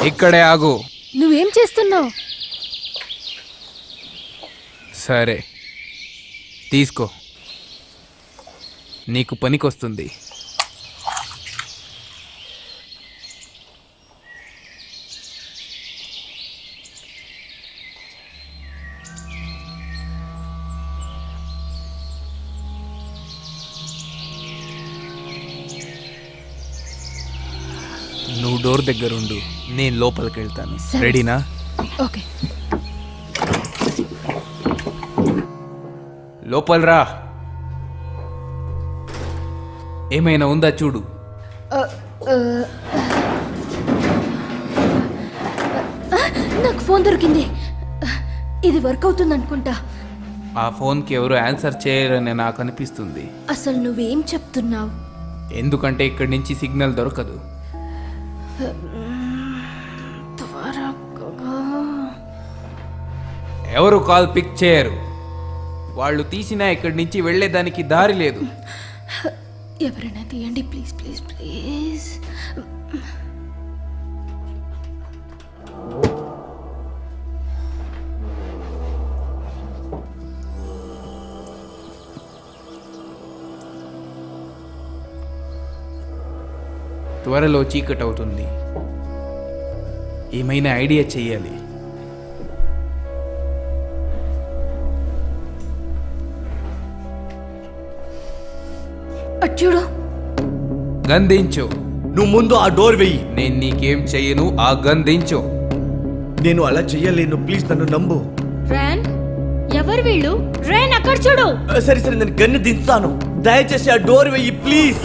S5: ఇక్కడే ఆగు.
S3: నువ్వేం చేస్తున్నావు?
S5: సరే, తీసుకో, నీకు పనికొస్తుంది. నువ్వు డోర్ దగ్గరుండు, నేను లోపలికి వెళ్తాను.
S3: సరే.
S5: రెడీనా?
S3: ఓకే.
S5: లోపల రా. ఏమైనా ఉందా చూడు.
S3: నాకు ఫోన్ దొరికింది. ఇది వర్క్ అవుతుంది అనుకుంటా.
S5: ఆ ఫోన్కి ఎవరు ఆన్సర్ చేయరని నాకు అనిపిస్తుంది.
S3: అసలు నువ్వేం చెప్తున్నావు?
S5: ఎందుకంటే ఇక్కడి నుంచి సిగ్నల్ దొరకదు.
S3: త్వరగా.
S5: ఎవరు కాల్ పిక్ చేయరు. వాళ్ళు తీసినా ఇక్కడి నుంచి వెళ్ళేదానికి దారి లేదు.
S3: ఎవరైనా తీయండి ప్లీజ్ ప్లీజ్ ప్లీజ్.
S5: త్వరలో చీకటి అవుతుంది. ఏమైనా ఐడియా చెయ్యాలి.
S3: అటు చూడు.
S5: గంధించు.
S2: నువ్వు ముందు ఆ డోర్ వెయ్యి.
S5: నేను నీకేం చెయ్యను, ఆ గంధించు.
S2: నేను అలా చెయ్యలేను, ప్లీజ్ నన్ను నమ్ము.
S6: రేన్, ఎవరు వీళ్ళు? రేన్, అక్కడ చూడు.
S2: సరే సరే, నేను గన్ను దించుతాను. దయచేసి ఆ డోర్ వెయ్యి ప్లీజ్.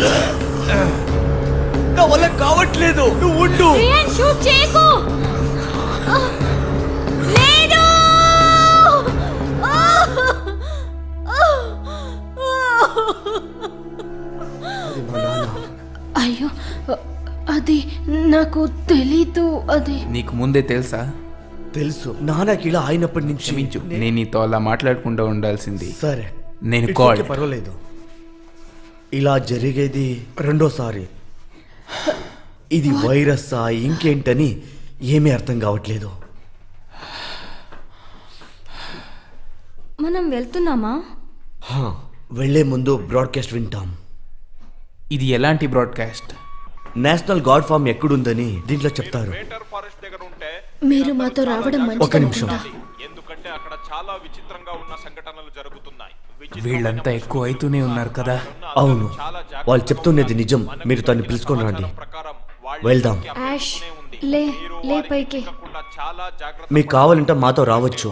S2: నా వల్ల కావట్లేదు, నువ్వు ఉండు.
S6: రేన్, షూట్ చేయకు. లేదు.
S3: అయ్యో, అది నాకు తెలీదు. అది
S5: నీకు ముందే తెలుసా?
S2: తెలుసు, నాన్నకి ఇలా అయినప్పటి నుంచి.
S5: క్షమించు, నేను నీతో అలా మాట్లాడకుండా ఉండాల్సింది.
S2: సరే,
S5: నేను
S2: It's
S5: కాల్
S2: okay, పర్వాలేదు. ఇలా జరిగేది రెండోసారి. ఇది వైరస్సా ఇంకేంటని ఏమీ అర్థం కావట్లేదు.
S6: మనం వెళ్తున్నామా?
S2: వెళ్లే ముందు బ్రాడ్కాస్ట్ వింటాం.
S5: ఇది ఎలాంటి బ్రాడ్కాస్ట్?
S2: నేషనల్ గాడ్ ఫామ్ ఎక్కడుందని దీంట్లో చెప్తారు.
S3: మీరు మాతో రావడం
S2: ఒక నిమిషం.
S4: ఎందుకంటే అక్కడ చాలా విచిత్రంగా ఉన్న సంఘటనలు జరుగుతున్నాయి.
S5: వీళ్ళంతా ఎక్కువ అవుతూనే ఉన్నారు కదా.
S2: అవును, వాళ్ళు చెప్తున్నది నిజం. మీరు తను పిలుచుకొని రండి, వెళ్దాం.
S6: యాష్, లే లే పైకి.
S2: మీకు కావాలంటే మాతో రావచ్చు.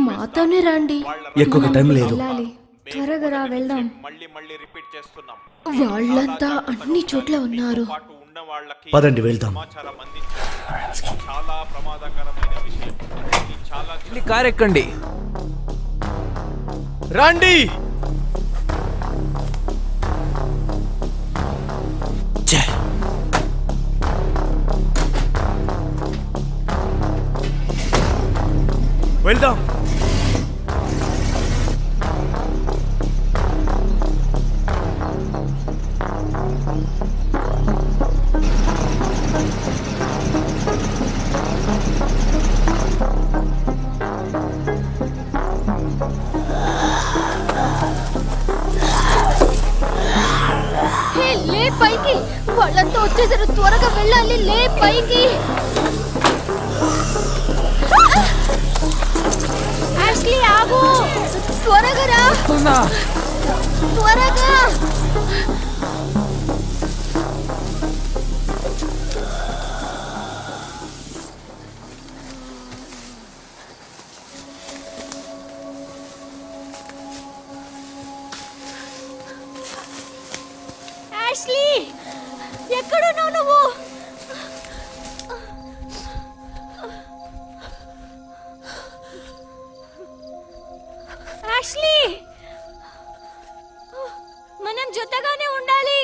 S3: మాతోనే రండి.
S2: ఎక్కువ టైం లేదు.
S6: వెళ్ళాలి, త్వరగా రా, వెళ్దాం.
S4: మళ్ళీ మళ్ళీ రిపీట్ చేస్తున్నాం.
S3: వాళ్ళంతా అన్ని చోట్ల ఉన్నారు.
S4: ఉన్న వాళ్ళకి
S2: పదండి వెళ్దాం.
S4: సమాచారం అందించడం చాలా ప్రమాదకరమైన విషయం. ఇది చాలా
S5: కార్ ఎక్కండి.
S2: రండి. వెళ్దాం.
S3: హే, లే పైకి. వాళ్ళంతా వచ్చేసారు, త్వరగా వెళ్ళాలి. లే పైకి.
S6: యాష్లీ, ఆగు.
S3: త్వరగా రా, త్వరగా.
S6: యాష్లీ, ఎక్కడున్నావు నువ్వు? యాష్లీ, మనం జొత్తగానే ఉండాలి.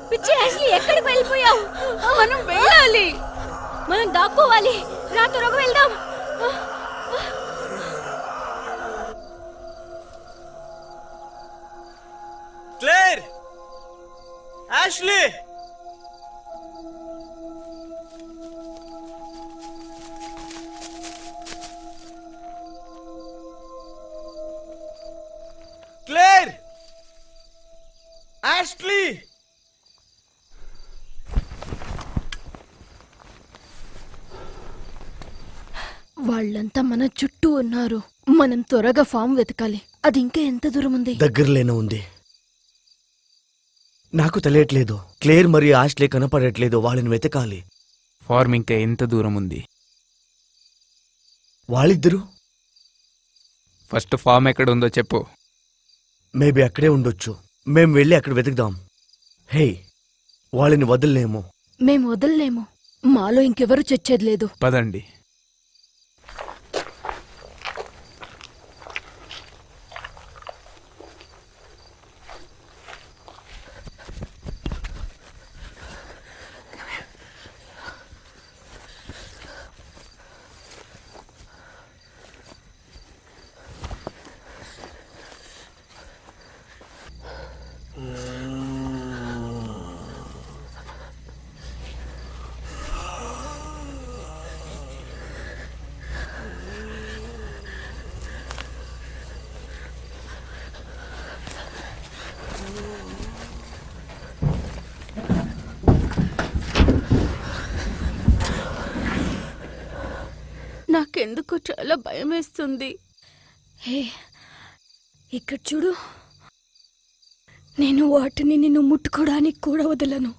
S6: పిచ్చి యాష్లీ, ఎక్కడికి వెళ్ళిపోయావు?
S7: మనం వెళ్ళాలి.
S6: మనం దాక్కోవాలి. రా, త్వరగా వెళ్దాం.
S2: Clare, Ashley. Clare, Ashley.
S3: వాళ్ళంతా మన చుట్టూ ఉన్నారు. మనం త్వరగా ఫామ్ వెతకాలి. అది ఇంకా ఎంత దూరం ఉంది?
S2: దగ్గరలోనే ఉంది. నాకు తెలియట్లేదు. క్లేర్ మరియు యాష్లీ కనపడట్లేదు. వాళ్ళని వెతకాలి.
S5: ఫార్మ్ ఇంకా ఎంత దూరం ఉంది?
S2: వాళ్ళిద్దరు
S5: ఫస్ట్ ఫామ్ ఎక్కడ ఉందో చెప్పు.
S2: మేబీ అక్కడే ఉండొచ్చు. మేం వెళ్ళి అక్కడ వెతుకుదాం. హే, వాళ్ళని వదలలేము.
S3: మేం వదలలేము. మాలో ఇంకెవరు చచ్చేది లేదు.
S5: పదండి.
S7: నాకెందుకు చాలా భయం వేస్తుంది.
S3: హే ఇక్కడ చూడు, నేను వాటిని నిన్ను ముట్టుకోవడానికి కూడా వదలను.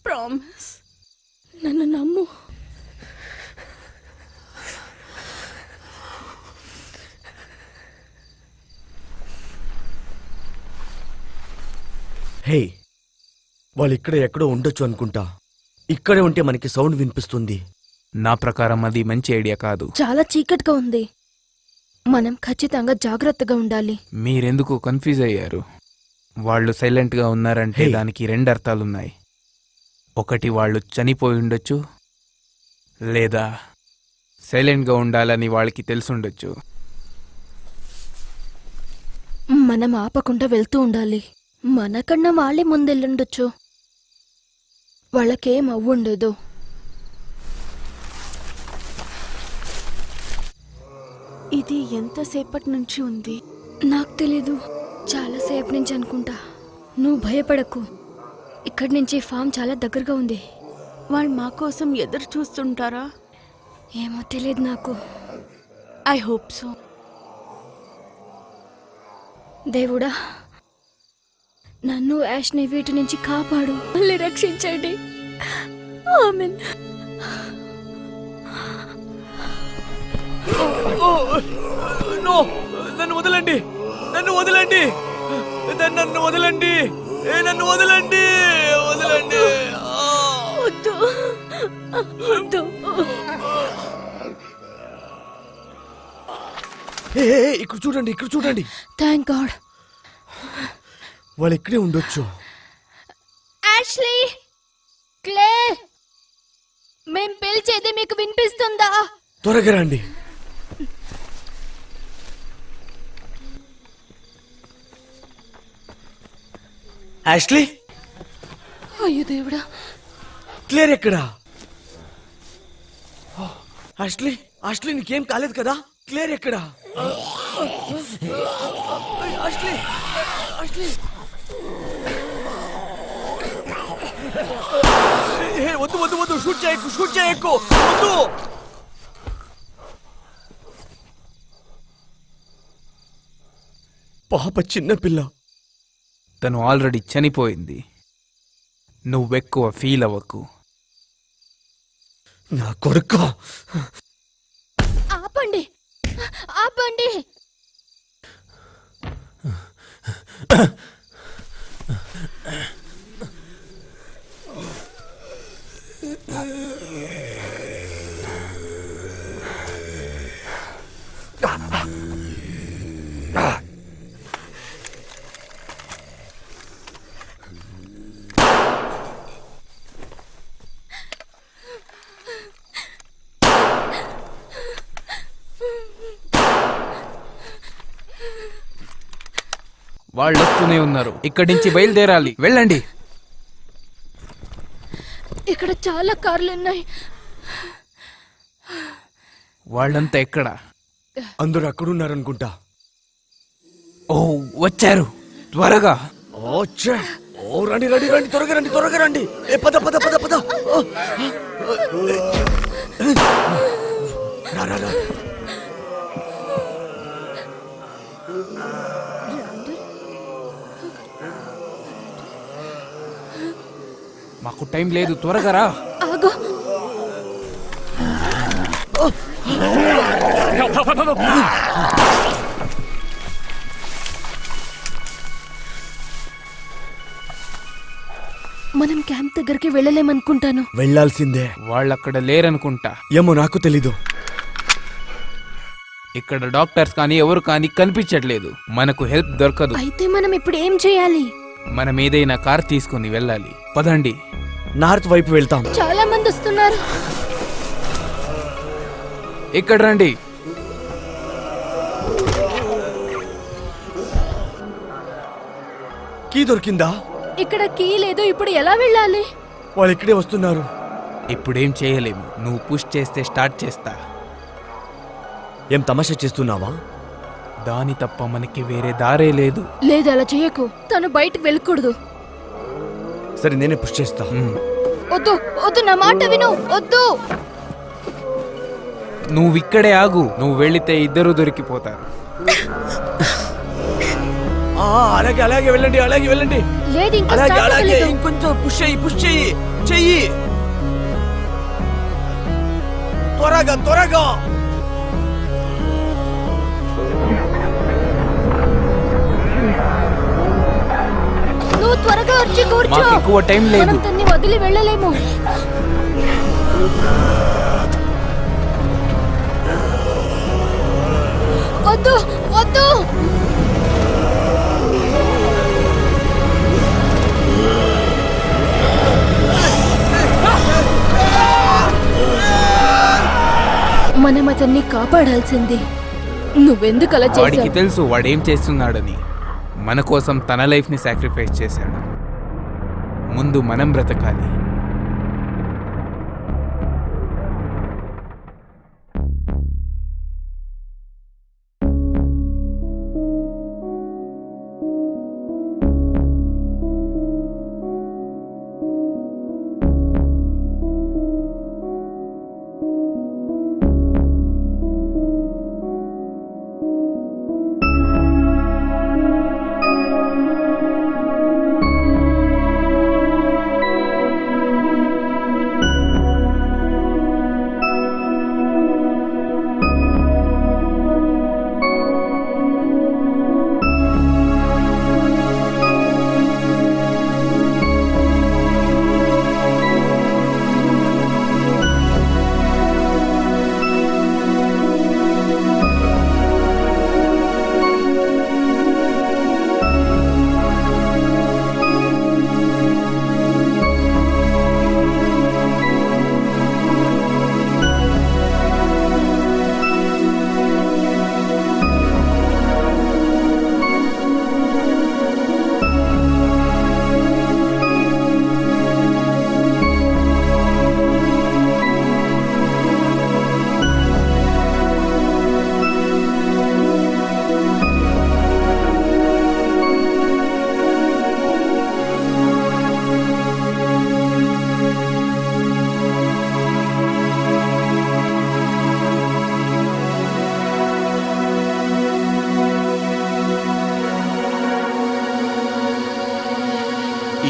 S7: ప్రామిస్.
S3: నన్ను నమ్ము.
S2: హే, వాళ్ళు ఇక్కడ ఎక్కడో ఉండొచ్చు అనుకుంటా. ఇక్కడే ఉంటే మనకి సౌండ్ వినిపిస్తుంది.
S5: నా ప్రకారం అది మంచి ఐడియా కాదు.
S3: చాలా చీకటిగా ఉంది. మనం ఖచ్చితంగా జాగ్రత్తగా ఉండాలి.
S5: మీరెందుకు కన్ఫ్యూజ్ అయ్యారు? వాళ్ళు సైలెంట్గా ఉన్నారంటే
S2: హే.
S5: దానికి 2 అర్థాలున్నాయి. ఒకటి, వాళ్ళు చనిపోయి ఉండొచ్చు, లేదా సైలెంట్గా ఉండాలని వాళ్ళకి తెలుసుండొచ్చు.
S3: మనం ఆపకుండా వెళ్తూ ఉండాలి. మనకన్నా వాళ్ళే ముందెళ్ళుండొచ్చు. వాళ్ళకేం అవ్వుండదు.
S7: ఇది ఎంతసేపటి నుంచి ఉంది?
S3: నాకు తెలీదు. చాలాసేపు నుంచి అనుకుంటా. నువ్వు భయపడకు. ఇక్కడి నుంచి ఫామ్ చాలా దగ్గరగా ఉంది.
S7: వాళ్ళు మా కోసం ఎదురు చూస్తుంటారా?
S3: ఏమో తెలియదు నాకు.
S7: I hope so.
S3: దేవుడా, నన్ను యాష్ని వీటి నుంచి కాపాడు. మళ్ళీ రక్షించండి. ఆమేన్.
S2: నో, నన్ను వదలండి, నన్ను వదలండి, నన్ను వదలండి, నన్ను వదలండి, వదలండి.
S3: వద్దు, వద్దు.
S2: ఇక్కడ చూడండి, ఇక్కడ చూడండి.
S3: Thank God.
S2: వాళ్ళు ఇక్కడే ఉండొచ్చు.
S3: యాష్లీ, క్లేర్, మేం పిలిచేది మీకు వినిపిస్తుందా?
S2: త్వరగా రండి. యాష్లీ,
S3: అయ్యో దేవుడా.
S2: క్లియర్ ఎక్కడా? యాష్లీ, యాష్లీ నీకేం కాలేదు కదా? క్లియర్ ఎక్కడా? Ashley, Ashley. వద్దు వద్దు వద్దు, షూట్ చేయకు, షూట్ చేయకు, వద్దు. పాప చిన్న పిల్ల.
S5: తను ఆల్రెడీ చనిపోయింది. నువ్వెక్కువ ఫీల్ అవ్వకు.
S2: నా కొడుకు.
S3: ఆపండి, ఆపండి.
S5: వాళ్ళు వస్తూనే ఉన్నారు. ఇక్కడి నుంచి బయలుదేరాలి. వెళ్ళండి.
S3: ఇక్కడ చాలా కార్లు ఉన్నాయి.
S5: వాళ్ళంతా ఎక్కడ?
S2: అందరూ అక్కడున్నారనుకుంటా.
S5: ఓ, వచ్చారు. త్వరగా.
S2: ఓ రండి రండి రండి, త్వరగా రండి, త్వరగా రండి. పద పద పద పద. రా రా రా.
S5: మాకు టైం లేదు, త్వరగా రా.
S3: ఆగో. మనం క్యాంప్ దగ్గరికి వెళ్ళలేమనుకుంటాను.
S2: వెళ్ళాల్సిందే.
S5: వాళ్ళక్కడ లేరనుకుంటా.
S2: ఏమో నాకు తెలీదు.
S5: ఇక్కడ డాక్టర్స్ కానీ ఎవరు కానీ కనిపించట్లేదు. మనకు హెల్ప్ దొరకదు.
S3: అయితే మనం ఇప్పుడు ఏం చేయాలి?
S5: మనం ఏదైనా కార్ తీసుకుని వెళ్ళాలి. పదండి.
S2: నార్త్ వైపు వెళ్తాం.
S3: చాలా మంది వస్తున్నారు.
S5: ఇక్కడ రండి.
S2: కీ దొరికిందా?
S3: ఇక్కడ కీ లేదు. ఇప్పుడు ఎలా వెళ్ళాలి?
S2: వాళ్ళు ఇక్కడే వస్తున్నారు.
S5: ఇప్పుడేం చేయలేము. నువ్వు పుష్ చేస్తే స్టార్ట్ చేస్తా.
S2: ఏం తమాషా చేస్తున్నావా?
S5: దాని తప్ప మనకి వేరే దారే లేదు.
S3: లేదు, అలా చేయకు. తను బయటకు వెళ్ళకూడదు.
S2: సరే, నేనే పుష్ చేస్తా.
S3: వద్దు వద్దు, నా మాట విను. వద్దు.
S5: నువ్వు ఇక్కడే ఆగు. నువ్వు వెళితే ఇద్దరు దొరికిపోతారు.
S2: అలాగే అలాగే వెళ్ళండి, అలాగే వెళ్ళండి.
S3: లేదు ఇంకా
S2: అలాగే
S3: స్టార్ట్
S2: అలాగే
S3: అవ్వలేదు.
S2: ఇంకొంచెం పుష్ చెయ్యి చెయ్యి త్వరగా త్వరగా.
S3: నువ్వు త్వరగా వచ్చి కూర్చో.
S5: మాకు ఎక్కువ టైం లేదు.
S3: మనం తన్ని వదిలి వెళ్ళలేము. వద్దు వద్దు. మనం అతన్ని కాపాడాల్సింది. నువ్వెందుకు అలా
S5: వాడికి
S3: చేశావు?
S5: తెలుసు వాడేం చేస్తున్నాడని. మన కోసం తన లైఫ్ని సాక్రిఫైస్ చేశాడు. ముందు మనం బ్రతకాలి.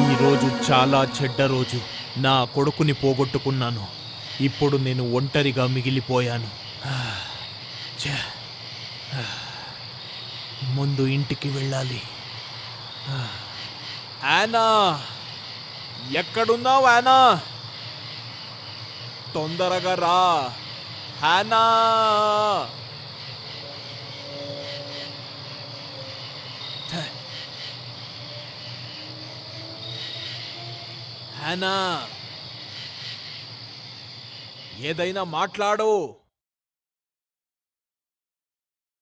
S4: ఈ రోజు చాలా చెడ్డ రోజు. నా కొడుకుని పోగొట్టుకున్నాను. ఇప్పుడు నేను ఒంటరిగా మిగిలిపోయాను. ఛే! ముందు ఇంటికి వెళ్ళాలి. యానా, ఎక్కడున్నావు యానా? తొందరగా రా యానా. యానా, ఏదైనా మాట్లాడు.